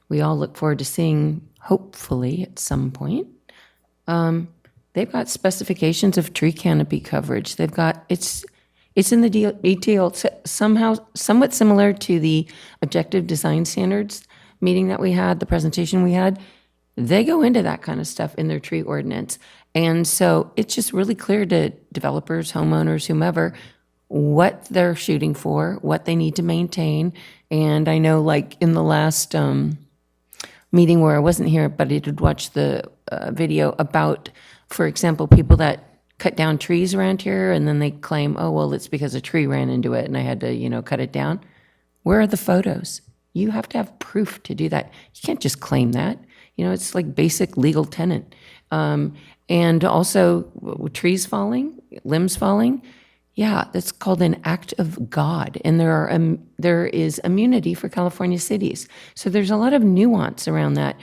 we all look forward to seeing hopefully at some point, they've got specifications of tree canopy coverage. They've got, it's in the detail, somehow somewhat similar to the objective design standards meeting that we had, the presentation we had. They go into that kind of stuff in their tree ordinance. And so it's just really clear to developers, homeowners, whomever, what they're shooting for, what they need to maintain. And I know, like, in the last meeting where I wasn't here, but I did watch the video about, for example, people that cut down trees around here and then they claim, oh, well, it's because a tree ran into it and I had to, cut it down. Where are the photos? You have to have proof to do that. You can't just claim that. It's like basic legal tenant. And also trees falling, limbs falling. Yeah, that's called an act of God. And there is immunity for California cities. So there's a lot of nuance around that.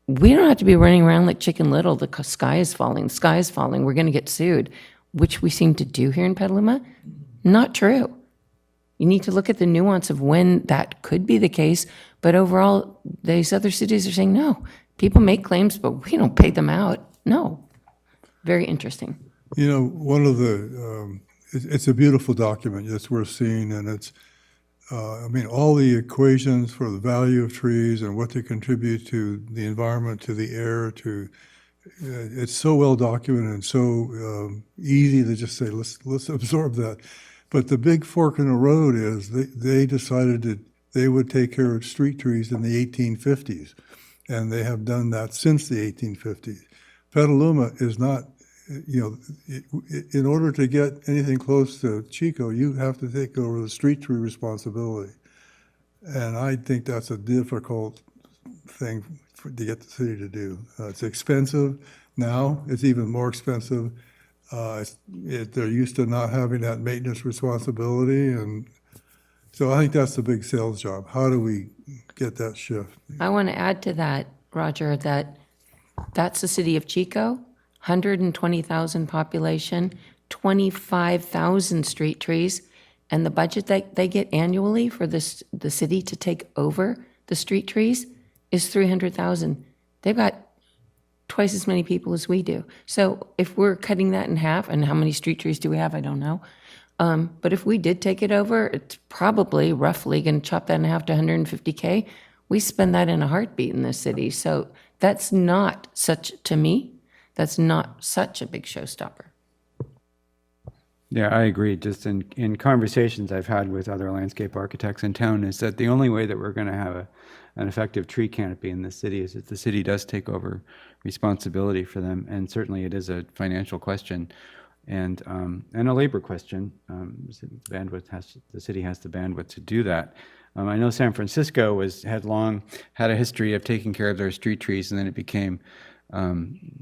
We don't have to be running around like Chicken Little. The sky is falling, we're going to get sued, which we seem to do here in Petaluma. Not true. You need to look at the nuance of when that could be the case. But overall, these other cities are saying, no, people make claims, but we don't pay them out. No. Very interesting. One of the, it's a beautiful document. It's worth seeing, and it's, all the equations for the value of trees and what they contribute to the environment, to the air, it's so well documented and so easy to just say, let's absorb that. But the big fork in the road is they decided that they would take care of street trees in the 1850s, and they have done that since the 1850s. Petaluma is not, in order to get anything close to Chico, you have to take over the street tree responsibility. And I think that's a difficult thing to get the city to do. It's expensive now. It's even more expensive. They're used to not having that maintenance responsibility. And so I think that's the big sales job. How do we get that shift? I want to add to that, Roger, that's the city of Chico, 120,000 population, 25,000 street trees, and the budget that they get annually for the city to take over the street trees is 300,000. They've got twice as many people as we do. So if we're cutting that in half, and how many street trees do we have? I don't know. But if we did take it over, it's probably roughly going to chop that in half to 150K. We spend that in a heartbeat in this city. So that's not such, to me, that's not such a big showstopper. Yeah, I agree. Just in conversations I've had with other landscape architects in town is that the only way that we're going to have an effective tree canopy in this city is if the city does take over responsibility for them. And certainly it is a financial question and a labor question. The city has the bandwidth to do that. I know San Francisco had long had a history of taking care of their street trees, and then it became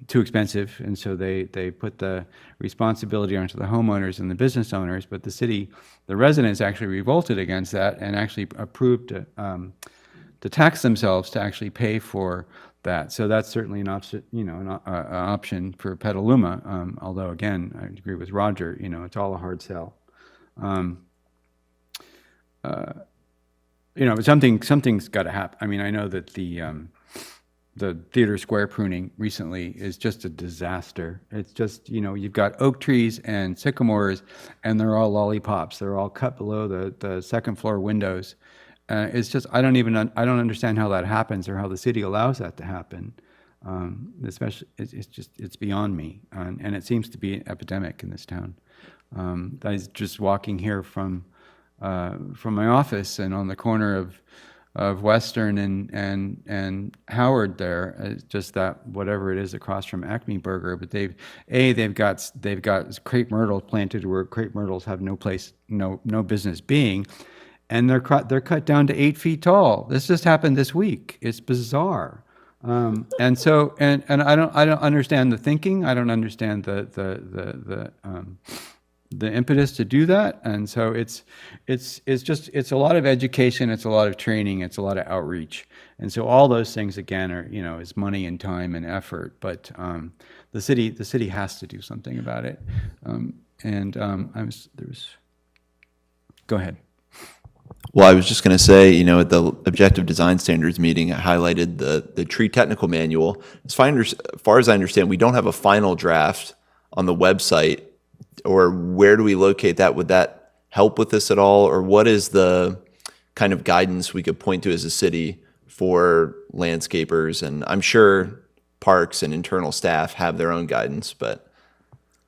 too expensive, and so they put the responsibility onto the homeowners and the business owners. But the residents actually revolted against that and actually approved to tax themselves to actually pay for that. So that's certainly an option, an option for Petaluma. Although again, I agree with Roger. It's all a hard sell. Something's got to happen. I mean, I know that the Theater Square pruning recently is just a disaster. It's just, you've got oak trees and sycamores, and they're all lollipops. They're all cut below the second floor windows. It's just, I don't understand how that happens or how the city allows that to happen. Especially, it's beyond me. And it seems to be an epidemic in this town. I was just walking here from my office, and on the corner of Western and Howard there, just that whatever it is across from Acme Burger, but they've got crepe myrtles planted where crepe myrtles have no business being, and they're cut down to 8 feet tall. This just happened this week. It's bizarre. And so I don't understand the thinking. I don't understand the impetus to do that. And so it's a lot of education, it's a lot of training, it's a lot of outreach. And so all those things again are, is money and time and effort. But the city has to do something about it. Go ahead. Well, I was just going to say, you know, at the Objective Design Standards meeting, I highlighted the tree technical manual. As far as I understand, we don't have a final draft on the website, or where do we locate that? Would that help with this at all? Or what is the kind of guidance we could point to as a city for landscapers? And I'm sure parks and internal staff have their own guidance, but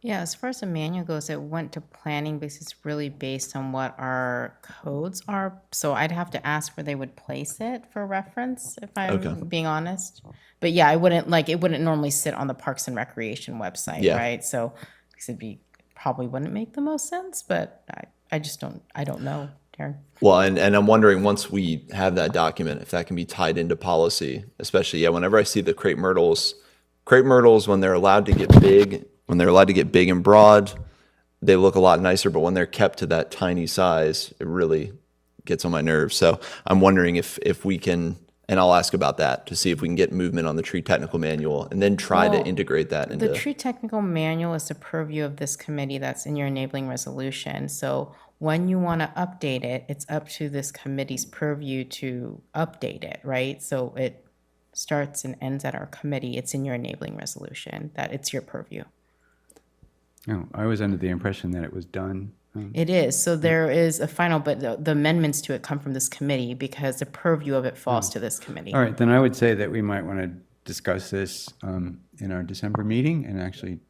Yeah, as far as the manual goes, it went to planning basis really based on what our codes are. So I'd have to ask where they would place it for reference, if I'm being honest. But yeah, it wouldn't normally sit on the Parks and Recreation website, Yeah. right? So probably wouldn't make the most sense, but I don't know, Darren. well, and I'm wondering, once we have that document, if that can be tied into policy, especially, whenever I see the crepe myrtles, when they're allowed to get big, and broad, they look a lot nicer, but when they're kept to that tiny size, it really gets on my nerves. So I'm wondering if we can, and I'll ask about that to see if we can get movement on the tree technical manual and then try to Well, integrate that into. The tree technical manual is the purview of this committee that's in your enabling resolution. So when you want to update it, it's up to this committee's purview to update it, right? So it starts and ends at our committee. It's in your enabling resolution, that it's your purview. Oh, I was under the impression that it was done. It is. So there is a final, but the amendments to it come from this committee because the purview of it falls to this committee. All right, then I would say that we might want to discuss this in our December meeting and actually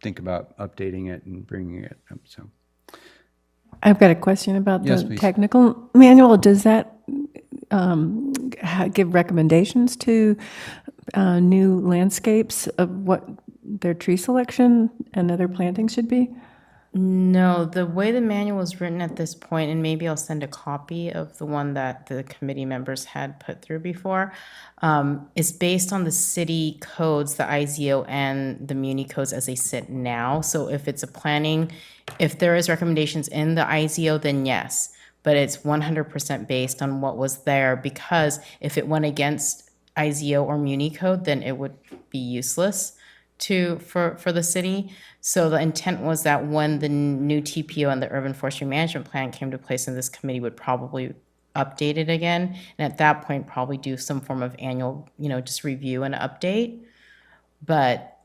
think about updating it and bringing it up. So, I've got a question about Yes, the please. technical manual. Does that give recommendations to new landscapes of what their tree selection and other plantings should be? No, the way the manual is written at this point, and maybe I'll send a copy of the one that the committee members had put through before, is based on the city codes, the IZO and the Muni codes as they sit now. So if it's a planning, if there is recommendations in the IZO, then yes, but it's 100% based on what was there, because if it went against IZO or Muni code, then it would be useless for the city. So the intent was that when the new TPO and the urban forestry management plan came to place, and this committee would probably update it again, and at that point probably do some form of annual, just review and update. But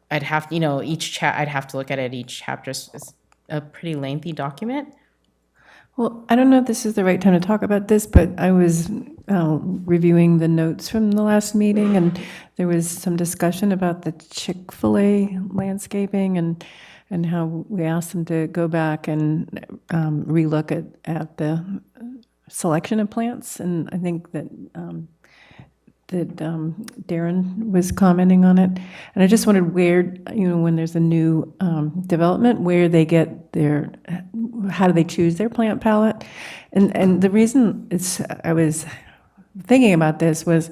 I'd have, I'd have to look at it. Each chapter is a pretty lengthy document. Well, I don't know if this is the right time to talk about this, but I was reviewing the notes from the last meeting, and there was some discussion about the Chick-fil-A landscaping and how we asked them to go back and relook at the selection of plants. And I think that Darren was commenting on it. And I just wondered where, when there's a new development, where they get how do they choose their plant palette? And the reason I was thinking about this was,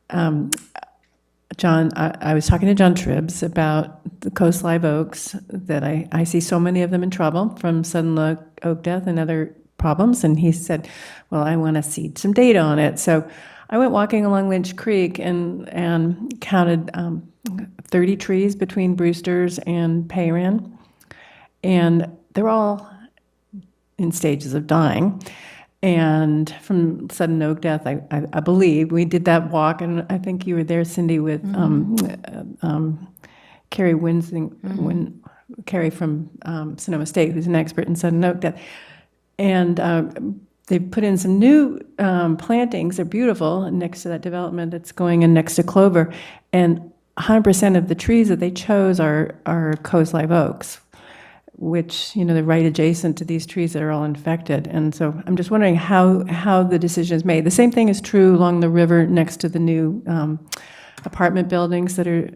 John, I was talking to John Tribbs about the coast live oaks, that I see so many of them in trouble from sudden oak death and other problems. And he said, well, I want to see some data on it. So I went walking along Lynch Creek and counted 30 trees between Brewster's and Payran, and they're all in stages of dying. And from sudden oak death, I believe, we did that walk, and I think you were there, Cindy, with Carrie Winsing, Carrie from Sonoma State, who's an expert in sudden oak death. And they put in some new plantings. They're beautiful next to that development that's going in next to Clover. And 100% of the trees that they chose are coast live oaks, which, they're right adjacent to these trees that are all infected. And so I'm just wondering how the decision is made. The same thing is true along the river next to the new apartment buildings that are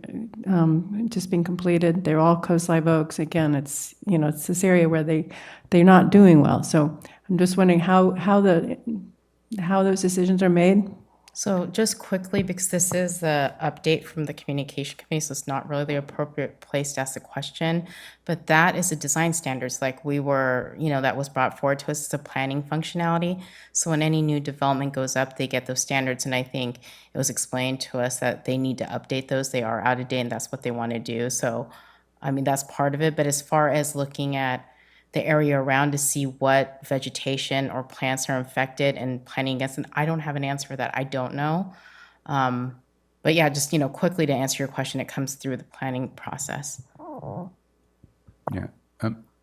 just being completed. They're all coast live oaks. Again, it's this area where they're not doing well. So I'm just wondering how those decisions are made. So just quickly, because this is the update from the communication committee, so it's not really the appropriate place to ask the question, but that is a design standards, like we were, that was brought forward to us as a planning functionality. So when any new development goes up, they get those standards, and I think it was explained to us that they need to update those. They are out of date, and that's what they want to do. So, that's part of it. But as far as looking at the area around to see what vegetation or plants are infected and planning against it, I don't have an answer for that. I don't know. But yeah, just, quickly to answer your question, it comes through the planning process. Yeah.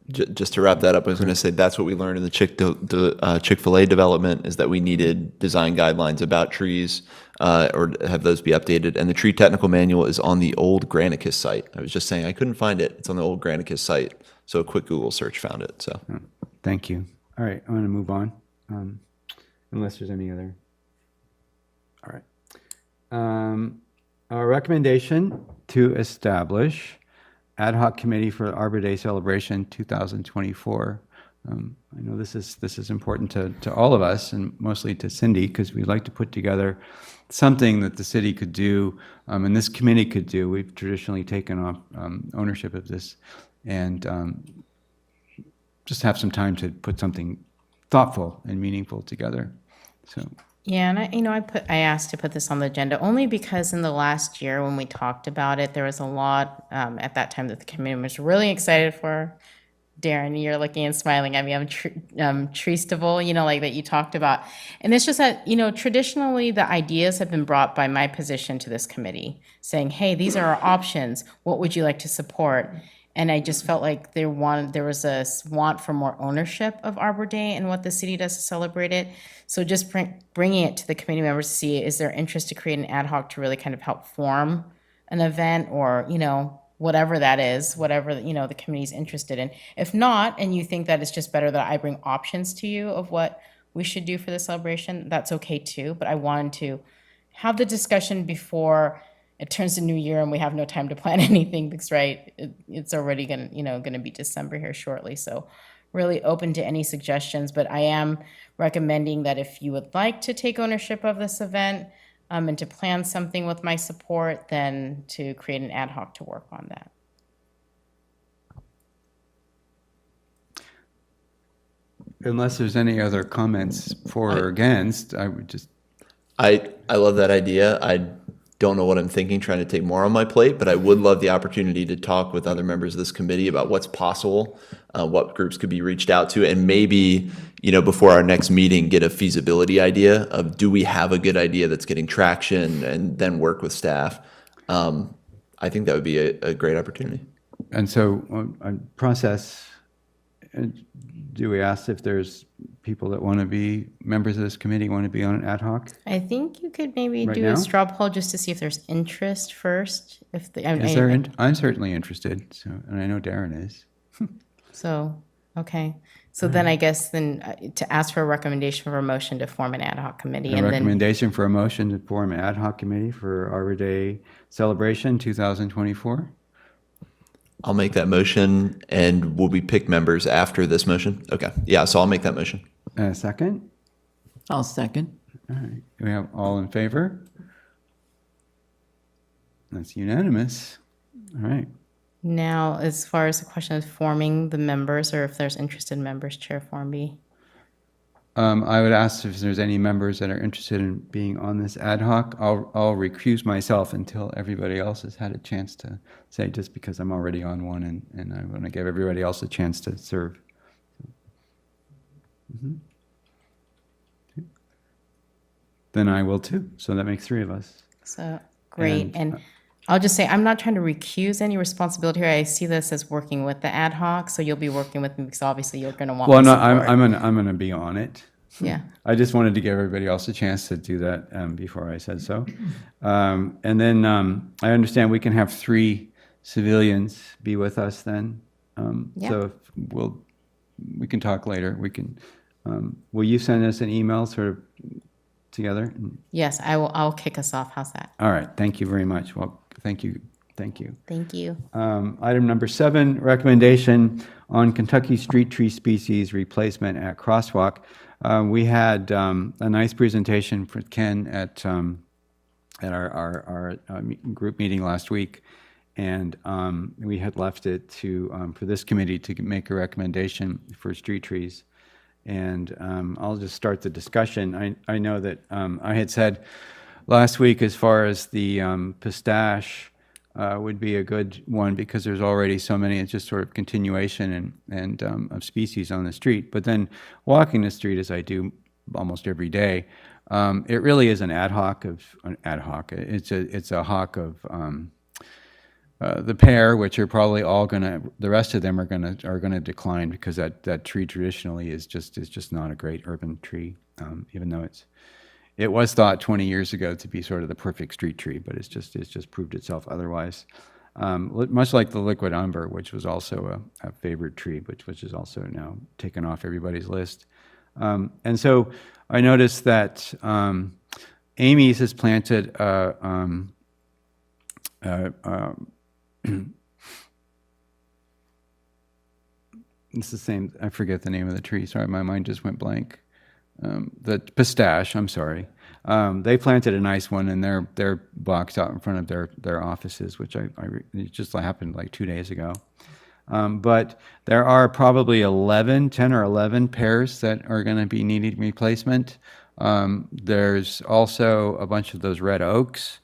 Just to wrap that up, I was going to say that's what we learned in the Chick-fil-A development, is that we needed design guidelines about trees, or have those be updated. And the tree technical manual is on the old Granicus site. I was just saying I couldn't find it. It's on the old Granicus site. So a quick Google search found it. So Thank you. All right, I'm going to move on, unless there's any other. All right. Our recommendation to establish ad hoc committee for Arbor Day celebration 2024. I know this is important to all of us, and mostly to Cindy, because we'd like to put together something that the city could do, and this committee could do. We've traditionally taken off ownership of this, and just have some time to put something thoughtful and meaningful together. So. Yeah, and I asked to put this on the agenda only because in the last year when we talked about it, there was a lot at that time that the community was really excited for. Darren, you're looking and smiling at me. I'm Treestival, like that you talked about. And it's just that, traditionally the ideas have been brought by my position to this committee saying, hey, these are our options. What would you like to support? And I just felt like there was a want for more ownership of Arbor Day and what the city does to celebrate it. So just bringing it to the committee members to see, is there interest to create an ad hoc to really kind of help form an event, or, whatever that is, whatever, the committee's interested in. If not, and you think that it's just better that I bring options to you of what we should do for the celebration, that's okay too. But I wanted to have the discussion before it turns to New Year and we have no time to plan anything, because it's already gonna be December here shortly. So really open to any suggestions, but I am recommending that if you would like to take ownership of this event and to plan something with my support, then to create an ad hoc to work on that. Unless there's any other comments for or against, I would just. I love that idea. I don't know what I'm thinking, trying to take more on my plate, but I would love the opportunity to talk with other members of this committee about what's possible, what groups could be reached out to, and maybe, before our next meeting, get a feasibility idea of, do we have a good idea that's getting traction, and then work with staff. I think that would be a great opportunity. And so, process, do we ask if there's people that want to be members of this committee, want to be on an ad hoc? I think you could maybe Right do now? a straw poll just to see if there's interest first. I'm certainly interested, so, and I know Darren is. So, okay. So then I guess to ask for a recommendation for a motion to form an ad hoc committee. A And then, recommendation for a motion to form an ad hoc committee for Arbor Day celebration 2024. I'll make that motion, and will we pick members after this motion? Okay. Yeah, so I'll make that motion. Second? I'll second. All right. Do we have all in favor? That's unanimous. All right. now, as far as the question of forming the members, or if there's interested members, Chair Formby. I would ask if there's any members that are interested in being on this ad hoc. I'll recuse myself until everybody else has had a chance to say, just because I'm already on one, and I want to give everybody else a chance to serve. Then I will too. So that makes three of us. So, great. And I'll just say, I'm not trying to recuse any responsibility here. I see this as working with the ad hoc, so you'll be working with me because obviously you're going to want Well, my no, support. I'm gonna be on it. Yeah. I just wanted to give everybody else a chance to do that before I said so. And then I understand we can have 3 civilians be with us then. Yeah. So we can talk later. We can. Will you send us an email sort of together? Yes, I will. I'll kick us off. How's that? All right. Thank you very much. Well, thank you. Thank you. Thank you. Item number 7, recommendation on Kentucky street tree species replacement at Crosswalk. We had a nice presentation for Ken at our group meeting last week, and we had left it to for this committee to make a recommendation for street trees. And I'll just start the discussion. I know that I had said last week, as far as the pistache would be a good one because there's already so many. It's just sort of continuation and of species on the street. But then walking the street, as I do almost every day, it really is an ad hoc. It's a hawk of the pear, which are probably all the rest of them are gonna decline because that tree traditionally is just not a great urban tree, even though it was thought 20 years ago to be sort of the perfect street tree, but it's just proved itself otherwise. Much like the liquid umber, which was also a favored tree, which is also now taken off everybody's list. And so I noticed that Amy's has planted it's the same. I forget the name of the tree. Sorry, my mind just went blank. The pistache. I'm sorry. They planted a nice one in their box out in front of their offices, which it just happened like 2 days ago. But there are probably 10 or 11 pairs that are going to be needing replacement. There's also a bunch of those red oaks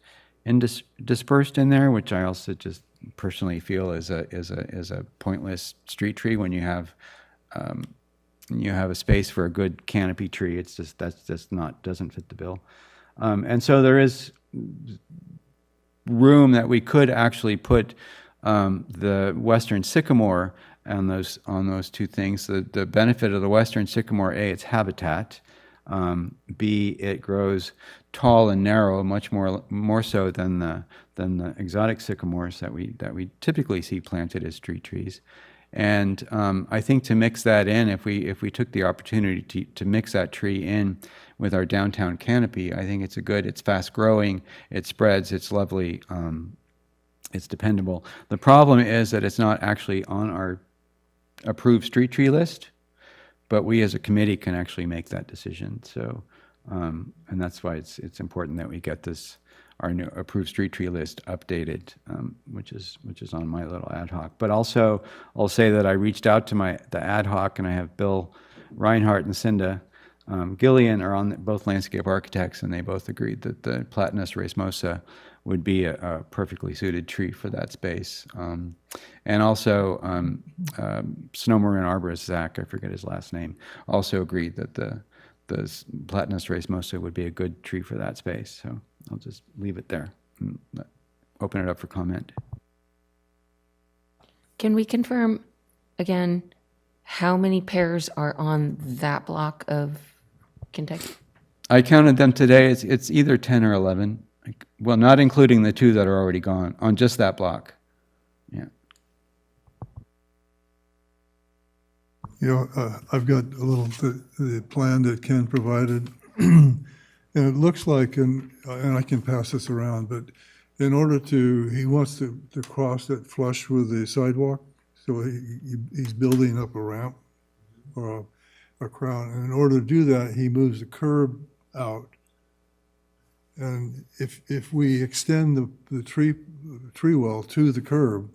dispersed in there, which I also just personally feel is a pointless street tree when you have a space for a good canopy tree. It's just doesn't fit the bill. And so there is room that we could actually put the western sycamore on those two things. The benefit of the western sycamore, A, it's habitat. B, it grows tall and narrow, much more so than the exotic sycamores that we typically see planted as street trees. And I think to mix that in, if we took the opportunity to mix that tree in with our downtown canopy, I think it's fast growing, it spreads, it's lovely, it's dependable. The problem is that it's not actually on our approved street tree list, but we as a committee can actually make that decision. So, and that's why it's important that we get our new approved street tree list updated, which is on my little ad hoc. But also, I'll say that I reached out to the ad hoc, and I have Bill Reinhardt and Cinda Gillian are on both landscape architects, and they both agreed that the Platanus racemosa would be a perfectly suited tree for that space. And also, Snowmarin arborist Zach, I forget his last name, also agreed that the Platanus racemosa would be a good tree for that space. So I'll just leave it there and open it up for comment. Can we confirm again how many pairs are on that block of Kentucky? I counted them today. It's either 10 or 11. Well, not including the 2 that are already gone on just that block. Yeah. I've got a little the plan that Ken provided, and it looks like, and I can pass this around, but in order he wants to cross that flush with the sidewalk, so he's building up a ramp or a crown, and in order to do that, he moves the curb out. And if we extend the tree well to the curb,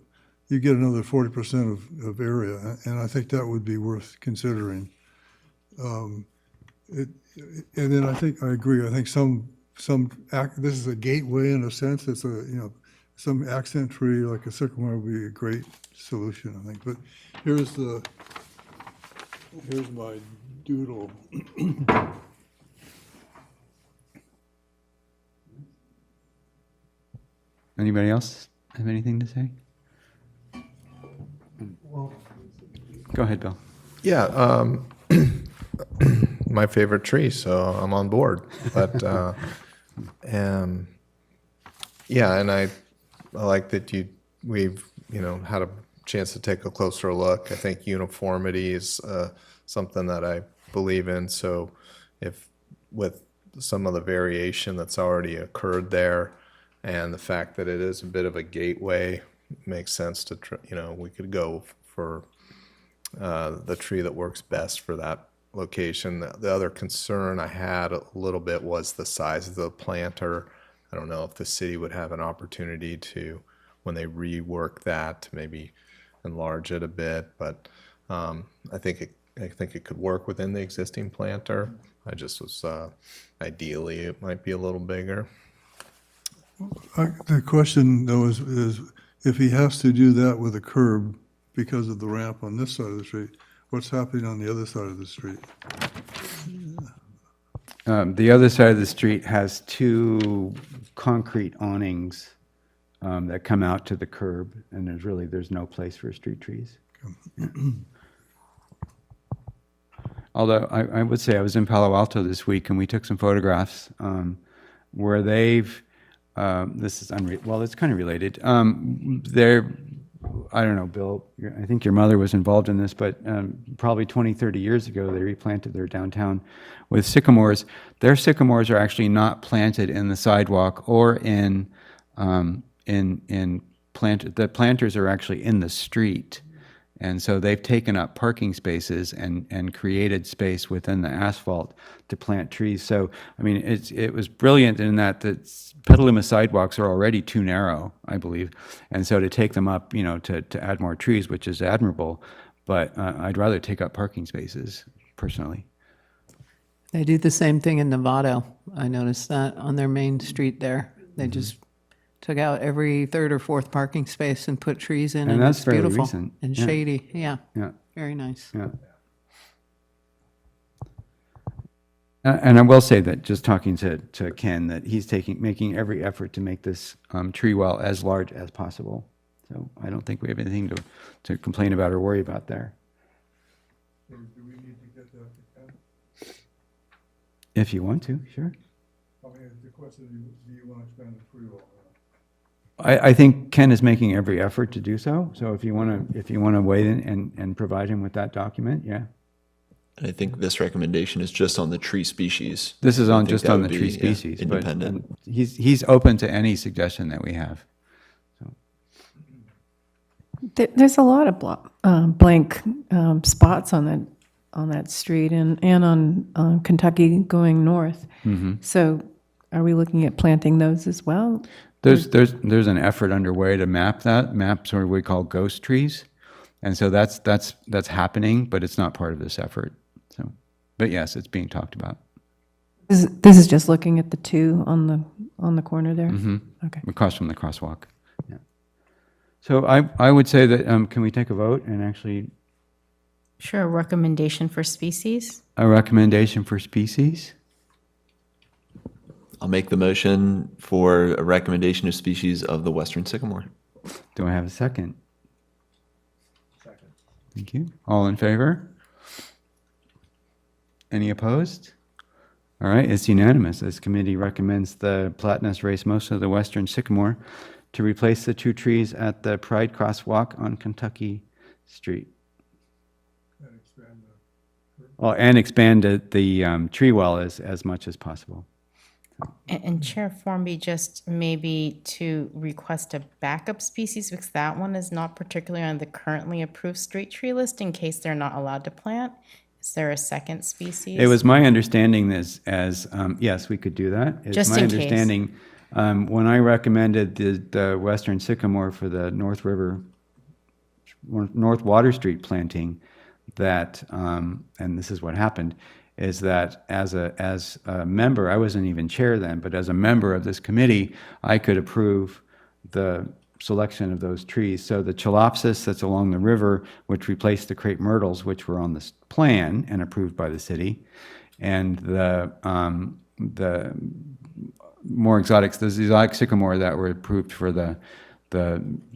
you get another 40% of area, and I think that would be worth considering. And then I agree. I think this is a gateway in a sense. It's some accent tree like a sycamore would be a great solution, I think. But here's my doodle. Anybody else have anything to say? Go ahead, Bill. Yeah, my favorite tree, so I'm on board. But yeah, and I like that we've had a chance to take a closer look. I think uniformity is something that I believe in. So if with some of the variation that's already occurred there, and the fact that it is a bit of a gateway, makes sense to we could go for the tree that works best for that location. The other concern I had a little bit was the size of the planter. I don't know if the city would have an opportunity to, when they rework that, to maybe enlarge it a bit, but I think it could work within the existing planter. I just was, ideally, it might be a little bigger. The question, though, is if he has to do that with a curb because of the ramp on this side of the street, what's happening on the other side of the street? The other side of the street has two concrete awnings that come out to the curb, and there's no place for street trees. Although I would say I was in Palo Alto this week, and we took some photographs where they've, this is well, it's kind of related. I don't know, Bill, I think your mother was involved in this, but probably 20, 30 years ago, they replanted their downtown with sycamores. Their sycamores are actually not planted in the sidewalk or the planters are actually in the street. And so they've taken up parking spaces and created space within the asphalt to plant trees. So, I mean, it was brilliant in that the Petaluma sidewalks are already too narrow, I believe. And so to take them up, to add more trees, which is admirable, but I'd rather take up parking spaces, personally. They do the same thing in Novato. I noticed that on their main street there. They just took out every third or fourth parking space and put trees in, and that's it's fairly beautiful recent. and Yeah. shady. Yeah, Yeah. very nice. Yeah. And I will say that, just talking to Ken, that he's making every effort to make this tree well as large as possible. So I don't think we have anything to complain about or worry about there. Do we need to get that to Ken? If you want to, sure. I mean, the question is, do you want to expand the tree wall? I think Ken is making every effort to do so. So if you want to weigh in and provide him with that document, yeah. I think this recommendation is just on the tree species. This is I on think just that on would the be, tree yeah, species, independent. but he's open to any suggestion that we have. There's a lot of blank spots on that street and on Kentucky going north. So are we looking at planting those as well? There's an effort underway to map sort of what we call ghost trees, and so that's happening, but it's not part of this effort. So, but yes, it's being talked about. This is just looking at the two on the corner there. Okay. Across from the crosswalk. Yeah. So I would say that can we take a vote and actually Sure, a recommendation for species? a recommendation for species? I'll make the motion for a recommendation of species of the western sycamore. Do I have a second? Second. Thank you. All in favor? Any opposed? All right, it's unanimous. This committee recommends the Platanus racemosa of the western sycamore to replace the two trees at the Pride Crosswalk on Kentucky Street. And expand the tree well as much as possible. And Chair Formby, just maybe to request a backup species, because that one is not particularly on the currently approved street tree list in case they're not allowed to plant. Is there a second species? It was my understanding as yes, we could do that. It's Just my in case. understanding, when I recommended the western sycamore for the North Water Street planting, that, and this is what happened, is that as a member, I wasn't even chair then, but as a member of this committee, I could approve the selection of those trees. So the Chalopsis that's along the river, which replaced the crepe myrtles, which were on this plan and approved by the city, and the more exotics, the exotic sycamore that were approved for the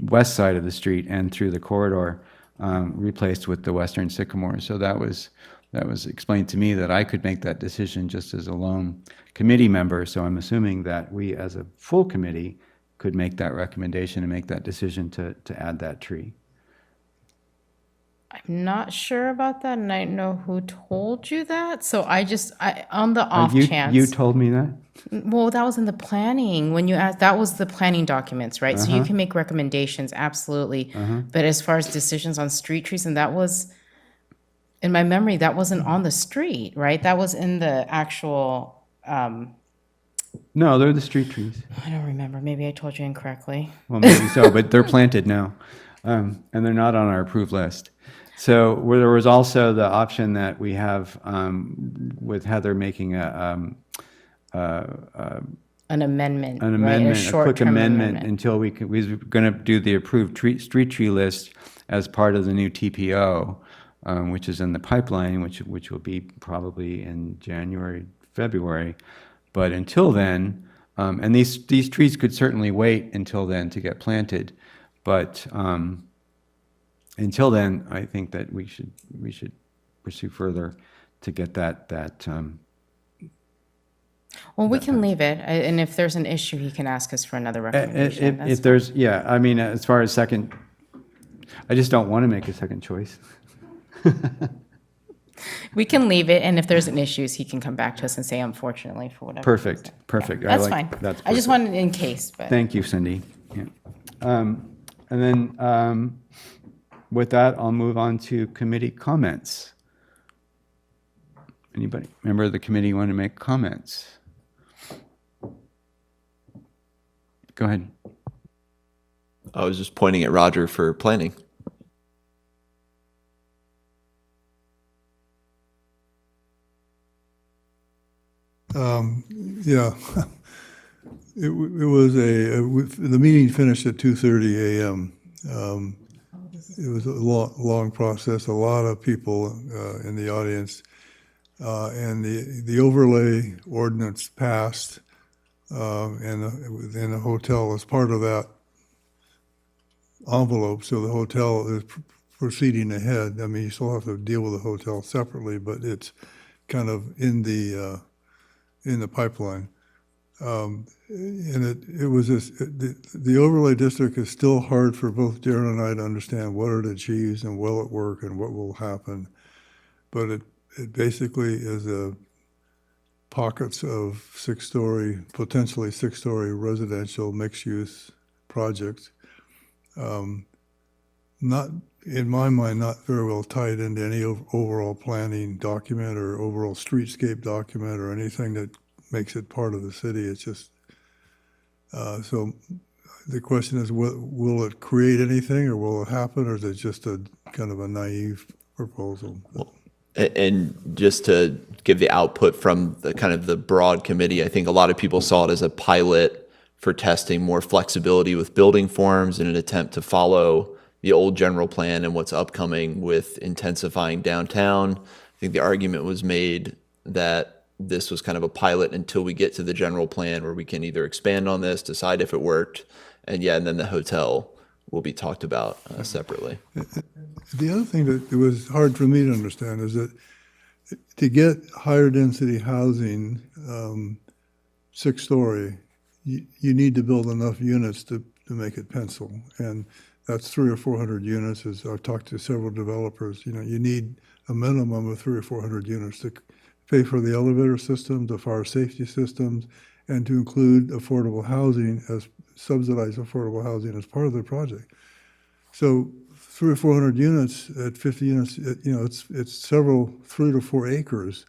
west side of the street and through the corridor, replaced with the western sycamore. So that was explained to me that I could make that decision just as a lone committee member. So I'm assuming that we, as a full committee, could make that recommendation and make that decision to add that tree. I'm not sure about that, and I don't know who told you that. So I on the off chance. You told me that? Well, that was in the planning. When you asked, that was the planning documents, right? So you can make recommendations, absolutely. But as far as decisions on street trees, and that was, in my memory, that wasn't on the street, right? That was in the actual, No, they're the street trees. I don't remember. Maybe I told you incorrectly. Well, maybe so, but they're planted now, and they're not on our approved list. So where there was also the option that we have with Heather making An amendment, an right? amendment, a quick short-term amendment until we were going to do the approved street tree list as part of the new TPO, which is in the pipeline, which will be probably in January, February. But until then, and these trees could certainly wait until then to get planted, but until then, I think that we should pursue further to get that. Well, we can leave it, and if there's an issue, he can ask us for another recommendation. That's If there's, yeah, I mean, as far as second, I just don't want to make a second choice. We can leave it, and if there's an issue, he can come back to us and say, unfortunately, for whatever. Perfect, reason. perfect. That's I like- fine. that's I just perfect. wanted in case, but. Thank you, Cindy. Yeah. And then with that, I'll move on to committee comments. Anybody, member of the committee want to make comments? Go ahead. I was just pointing at Roger for planning. Yeah. It was the meeting finished at 2:30 a.m. It was a long process, a lot of people in the audience. And the overlay ordinance passed, and the hotel is part of that envelope, so the hotel is proceeding ahead. I mean, you still have to deal with the hotel separately, but it's kind of in the pipeline. And it was just, the overlay district is still hard for both Darren and I to understand what it achieves and will it work and what will happen. But it basically is pockets of potentially six-story residential mixed-use projects. Not, in my mind, not very well tied into any overall planning document or overall streetscape document or anything that makes it part of the city. It's just, so the question is, will it create anything or will it happen, or is it just a kind of a naive proposal? And just to give the output from the kind of the broad committee, I think a lot of people saw it as a pilot for testing more flexibility with building forms in an attempt to follow the old general plan and what's upcoming with intensifying downtown. I think the argument was made that this was kind of a pilot until we get to the general plan where we can either expand on this, decide if it worked, and then the hotel will be talked about separately. The other thing that it was hard for me to understand is that to get higher density housing, 6-story, you need to build enough units to make it pencil. And that's 300 or 400 units. As I've talked to several developers, you need a minimum of 300 or 400 units to pay for the elevator system, the fire safety systems, and to include affordable housing as subsidized affordable housing as part of the project. So 300 or 400 units at 50 units, it's several 3 to 4 acres,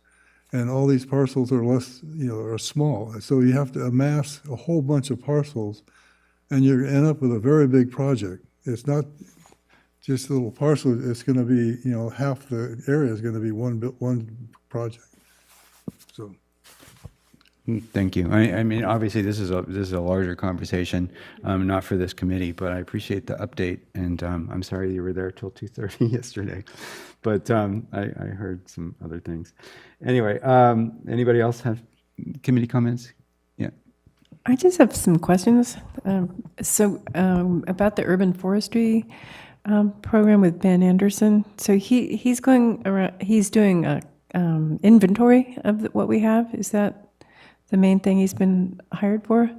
and all these parcels are are small. So you have to amass a whole bunch of parcels, and you end up with a very big project. It's not just a little parcel. It's going to be, half the area is going to be one project. So. Thank you. I mean, obviously, this is a larger conversation, not for this committee, but I appreciate the update, and I'm sorry you were there till 2:30 yesterday, but I heard some other things. Anyway, anybody else have committee comments? Yeah. I just have some questions. About the urban forestry program with Ben Anderson. So he's going around. He's doing a inventory of what we have. Is that the main thing he's been hired for?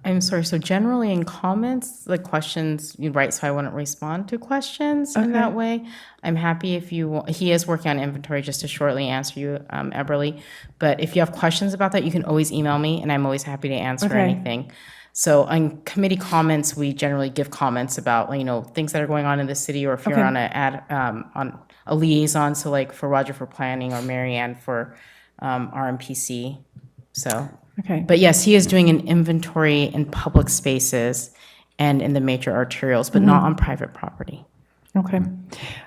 I'm sorry, so generally in comments, the questions, you write, so I wouldn't respond to questions in that way. I'm happy if he is working on inventory, just to shortly answer you, Eberly. But if you have questions about that, you can always email me, and I'm always happy to answer anything. So on committee comments, we generally give comments about, you know, things that are going on in the city, or if you're Okay. on a liaison, so like for Roger for planning or Mary Ann for RMPC. So, Okay. but yes, he is doing an inventory in public spaces and in the major arterials, but not on private property. Okay.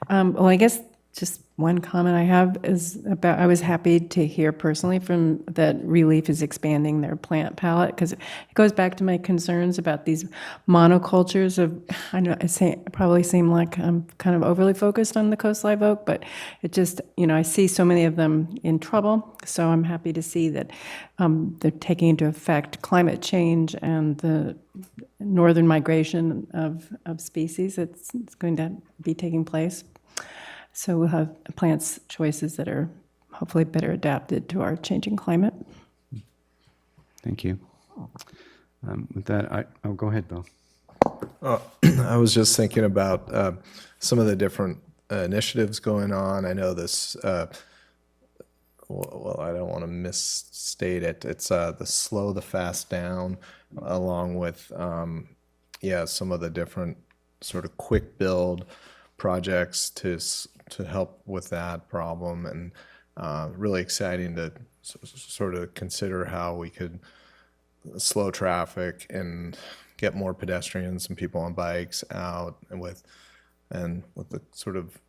Well, I guess just one comment I have is about, I was happy to hear personally from that Relief is expanding their plant palette, because it goes back to my concerns about these monocultures of, I know I probably seem like I'm kind of overly focused on the coast live oak, but it just, you know, I see so many of them in trouble. So I'm happy to see that they're taking into effect climate change and the northern migration of species that's going to be taking place. So we'll have plants choices that are hopefully better adapted to our changing climate. Thank you. With that, oh, go ahead, Bill. I was just thinking about some of the different initiatives going on. I know this, well, I don't want to misstate it. It's the Slow the Fast Down, along with, some of the different sort of quick build projects to help with that problem, and really exciting to sort of consider how we could slow traffic and get more pedestrians and people on bikes out, and with the sort of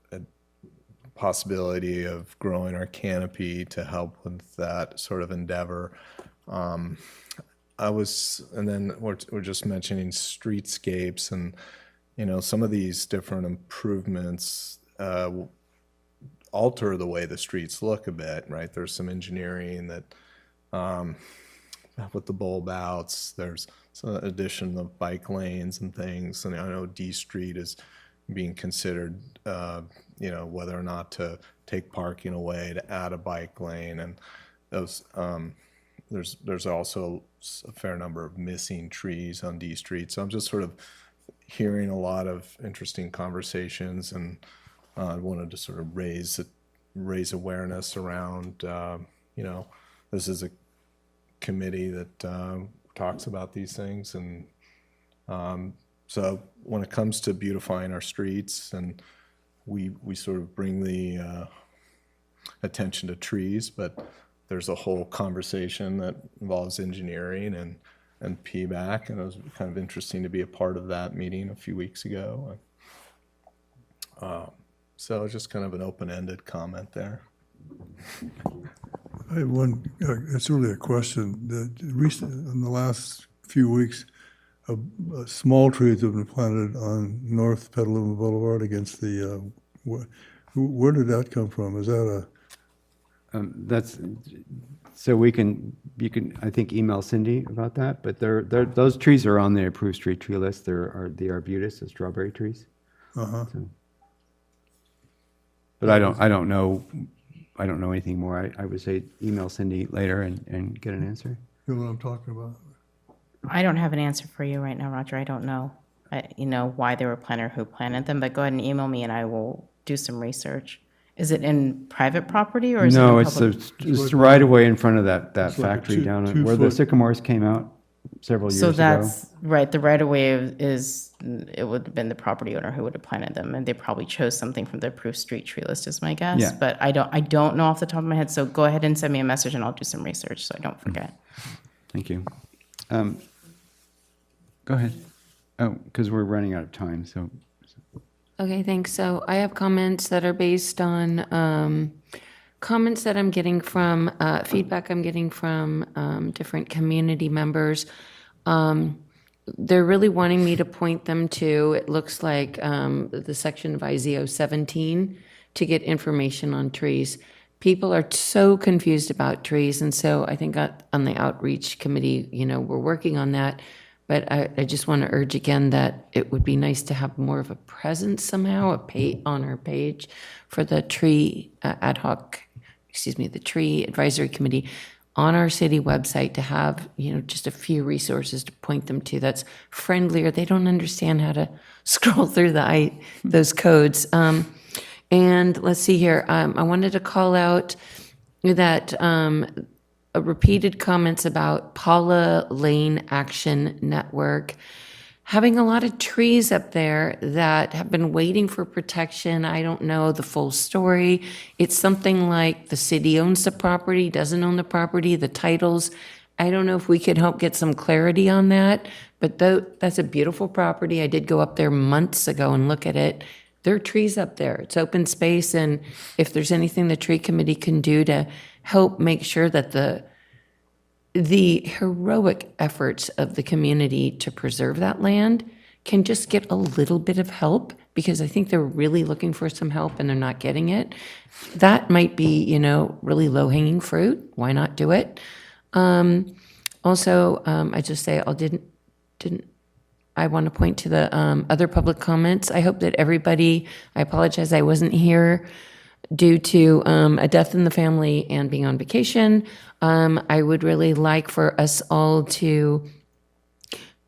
possibility of growing our canopy to help with that sort of endeavor. And then we're just mentioning streetscapes, and you know, some of these different improvements alter the way the streets look a bit, right? There's some engineering that with the bulb outs, there's some addition of bike lanes and things. And I know D Street is being considered, you know, whether or not to take parking away to add a bike lane. And those, there's also a fair number of missing trees on D Street. So I'm just sort of hearing a lot of interesting conversations, and I wanted to sort of raise awareness around, you know, this is a committee that talks about these things. And so when it comes to beautifying our streets, and we sort of bring the attention to trees, but there's a whole conversation that involves engineering and PBAC, and it was kind of interesting to be a part of that meeting a few weeks ago. So just kind of an open-ended comment there. I have one, it's really a question. In the last few weeks, small trees have been planted on North Petaluma Boulevard against the, where did that come from? Is that That's, so you can, I think, email Cindy about that, but those trees are on the approved street tree list. There are the arbutus, the strawberry trees. uh-huh. So. But I don't know anything more. I would say email Cindy later and get an answer. You know what I'm talking about? I don't have an answer for you right now, Roger. I don't know, you know, why they were planted or who planted them, but go ahead and email me and I will do some research. Is it in private property or is it No, in it's public? it's right away in front of that It's like a factory two- down at 2 where the foot- sycamores came out several years So ago. that's, right, the right of way is, it would have been the property owner who would have planted them, and they probably chose something from the approved street tree list is my guess. Yeah. But I don't know off the top of my head, so go ahead and send me a message and I'll do some research so I don't forget. Thank you. Go ahead. Oh, because we're running out of time, so. Okay, thanks. So I have comments that are based on comments that I'm getting from, feedback I'm getting from different community members. They're really wanting me to point them to, it looks like, the section of IZO 17 to get information on trees. People are so confused about trees, and so I think on the outreach committee, you know, we're working on that. But I just want to urge again that it would be nice to have more of a presence somehow, on our page for the tree the tree advisory committee on our city website, to have, you know, just a few resources to point them to that's friendlier. They don't understand how to scroll through those codes. And let's see here. I wanted to call out that repeated comments about Paula Lane Action Network having a lot of trees up there that have been waiting for protection. I don't know the full story. It's something like the city owns the property, doesn't own the property, the titles. I don't know if we could help get some clarity on that, but that's a beautiful property. I did go up there months ago and look at it. There are trees up there. It's open space, and if there's anything the tree committee can do to help make sure that the heroic efforts of the community to preserve that land can just get a little bit of help, because I think they're really looking for some help and they're not getting it. That might be, really low-hanging fruit. Why not do it? Also, I just say I want to point to the other public comments. I hope that everybody, I apologize I wasn't here due to a death in the family and being on vacation. I would really like for us all to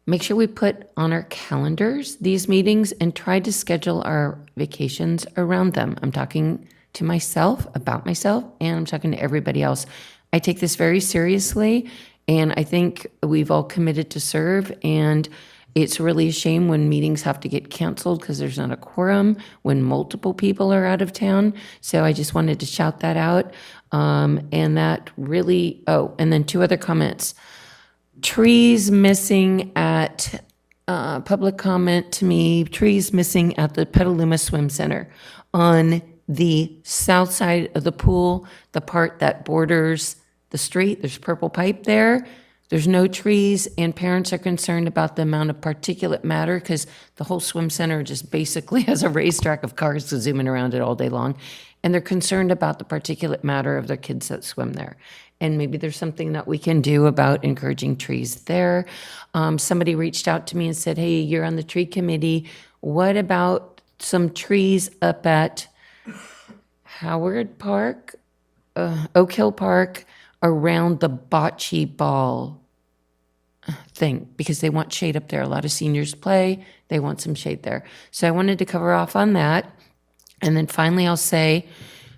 make sure we put on our calendars these meetings and try to schedule our vacations around them. I'm talking to myself, about myself, and I'm talking to everybody else. I take this very seriously, and I think we've all committed to serve, and it's really a shame when meetings have to get canceled because there's not a quorum, when multiple people are out of town. So I just wanted to shout that out. And that really, and then two other comments. Trees missing at, public comment to me, trees missing at the Petaluma Swim Center. On the south side of the pool, the part that borders the street, there's purple pipe there. There's no trees, and parents are concerned about the amount of particulate matter because the whole swim center just basically has a racetrack of cars zooming around it all day long. And they're concerned about the particulate matter of their kids that swim there. And maybe there's something that we can do about encouraging trees there. Somebody reached out to me and said, hey, you're on the tree committee. What about some trees up at Howard Park, Oak Hill Park, around the bocce ball thing, because they want shade up there. A lot of seniors play. They want some shade there. So I wanted to cover off on that. And then finally, I'll say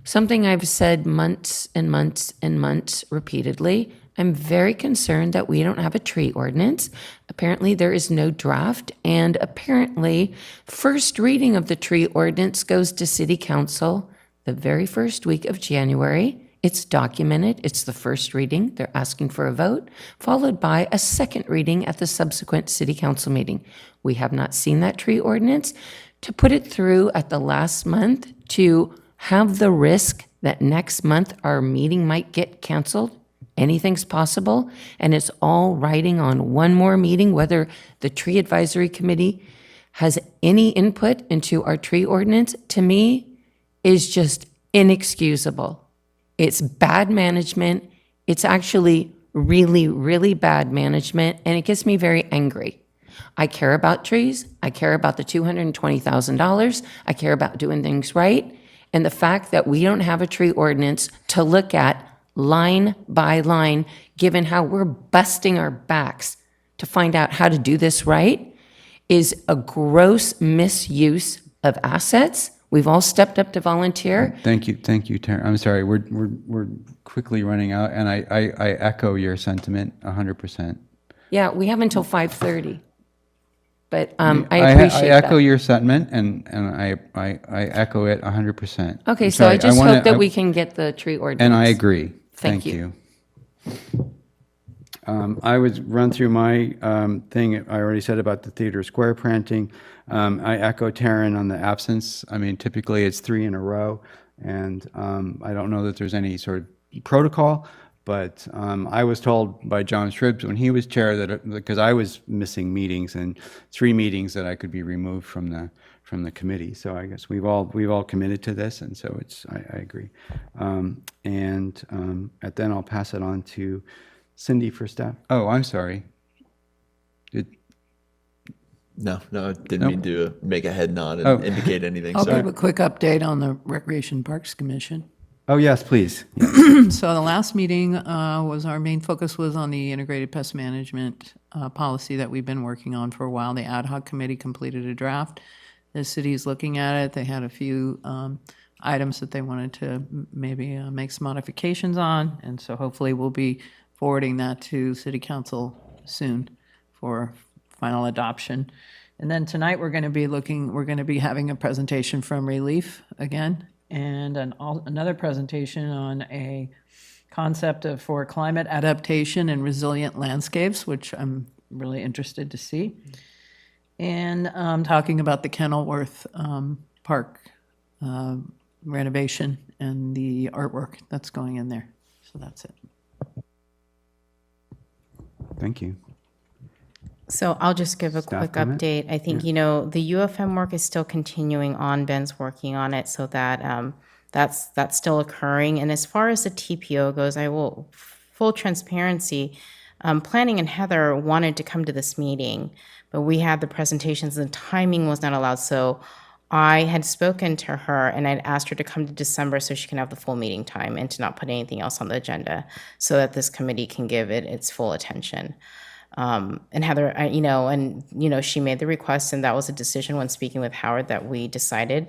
something I've said months and months and months repeatedly. I'm very concerned that we don't have a tree ordinance. Apparently, there is no draft. And apparently, first reading of the tree ordinance goes to City Council the very first week of January. It's documented. It's the first reading. They're asking for a vote, followed by a second reading at the subsequent City Council meeting. We have not seen that tree ordinance. To put it through at the last month, to have the risk that next month our meeting might get canceled, anything's possible, and it's all riding on one more meeting, whether the Tree Advisory Committee has any input into our tree ordinance, to me, is just inexcusable. It's bad management. It's actually really, really bad management, and it gets me very angry. I care about trees. I care about the $220,000. I care about doing things right. And the fact that we don't have a tree ordinance to look at line by line, given how we're busting our backs to find out how to do this right, is a gross misuse of assets. We've all stepped up to volunteer. Thank you, Tara. I'm sorry, we're quickly running out, and I echo your sentiment 100%. Yeah, we have until 5:30. But I appreciate I echo that. your sentiment, and I echo it 100%. Okay, I'm so I sorry, just wanna- hope that we can get the tree ordinance. And I agree. Thank Thank you. you. I would run through my thing I already said about the theater square planting. I echo Taryn on the absence. I mean, typically it's 3 in a row, and I don't know that there's any sort of protocol, but I was told by John Shribs when he was chair that, because I was missing meetings, and 3 meetings that I could be removed from the committee. So I guess we've all committed to this, and so I agree. And then I'll pass it on to Cindy for staff. Oh, I'm sorry. No, I didn't mean to make a head nod and Oh. indicate anything. I'll Sorry. give a quick update on the Recreation Parks Commission. Oh, yes, please. So the last meeting was, our main focus was on the integrated pest management policy that we've been working on for a while. The ad hoc committee completed a draft. The city is looking at it. They had a few items that they wanted to maybe make some modifications on. And so hopefully we'll be forwarding that to City Council soon for final adoption. And then tonight, we're going to be having a presentation from Relief again, and another presentation on a concept for climate adaptation and resilient landscapes, which I'm really interested to see. And talking about the Kenilworth Park renovation and the artwork that's going in there. So that's it. Thank you. So I'll just give a Staff quick comment? update. I think, you know, the UFM work is still continuing on. Ben's working on it, so that that's still occurring. And as far as the TPO goes, I will, full transparency, Planning and Heather wanted to come to this meeting, but we had the presentations and the timing was not allowed. So I had spoken to her and I'd asked her to come to December so she can have the full meeting time and to not put anything else on the agenda so that this committee can give it its full attention. And Heather, she made the request, and that was a decision when speaking with Howard that we decided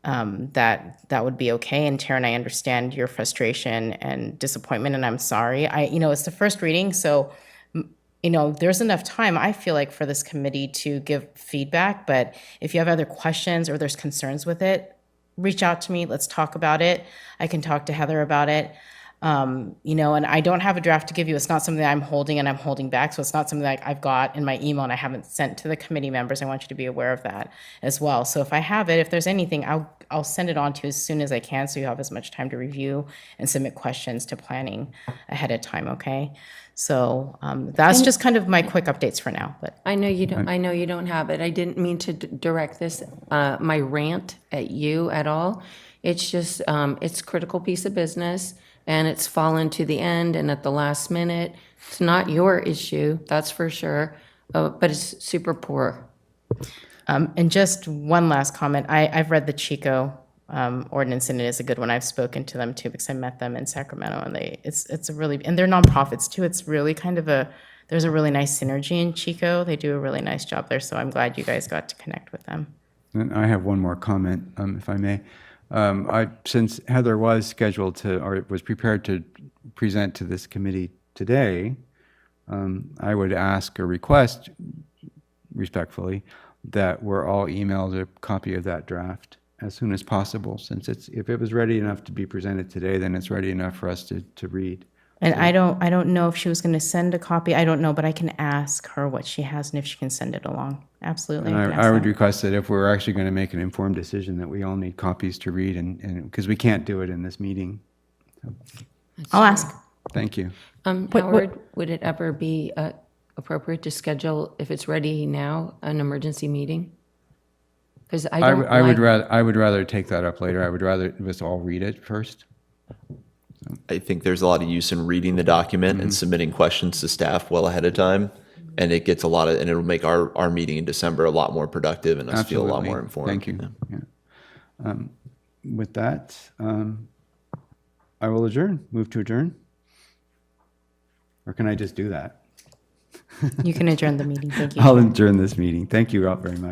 that would be okay. And Taryn, I understand your frustration and disappointment, and I'm sorry. It's the first reading, so there's enough time, I feel like, for this committee to give feedback. But if you have other questions or there's concerns with it, reach out to me. Let's talk about it. I can talk to Heather about it. And I don't have a draft to give you. It's not something that I'm holding and I'm holding back. So it's not something that I've got in my email and I haven't sent to the committee members. I want you to be aware of that as well. So if I have it, if there's anything, I'll send it on to you as soon as I can, so you have as much time to review and submit questions to planning ahead of time. Okay. So that's just kind of my quick updates for now. But I know you don't have it. I didn't mean to direct this, my rant at you at all. It's just, it's a critical piece of business. And it's fallen to the end and at the last minute. It's not your issue, that's for sure, but it's super poor. And just one last comment. I've read the Chico ordinance, and it is a good one. I've spoken to them too because I met them in Sacramento, and it's a really, and they're nonprofits too. It's really kind of there's a really nice synergy in Chico. They do a really nice job there, so I'm glad you guys got to connect with them. And I have one more comment, if I may. Since Heather was scheduled or was prepared to present to this committee today, I would ask or request respectfully that we're all emailed a copy of that draft as soon as possible, since if it was ready enough to be presented today, then it's ready enough for us to read. And I don't know if she was going to send a copy. I don't know, but I can ask her what she has and if she can send it along. Absolutely. And I would request that if we're actually going to make an informed decision, that we all need copies to read, and because we can't do it in this meeting. I'll ask. Thank you. Howard, would it ever be appropriate to schedule, if it's ready now, an emergency meeting? Because I would rather take that up later. I would rather us all read it first. I think there's a lot of use in reading the document and submitting questions to staff well ahead of time. And it gets and it'll make our meeting in December a lot more productive and us feel a lot more informed. Thank you. Yeah. With that, I will move to adjourn. Or can I just do that? You can adjourn the meeting. Thank you. I'll adjourn this meeting. Thank you all very much.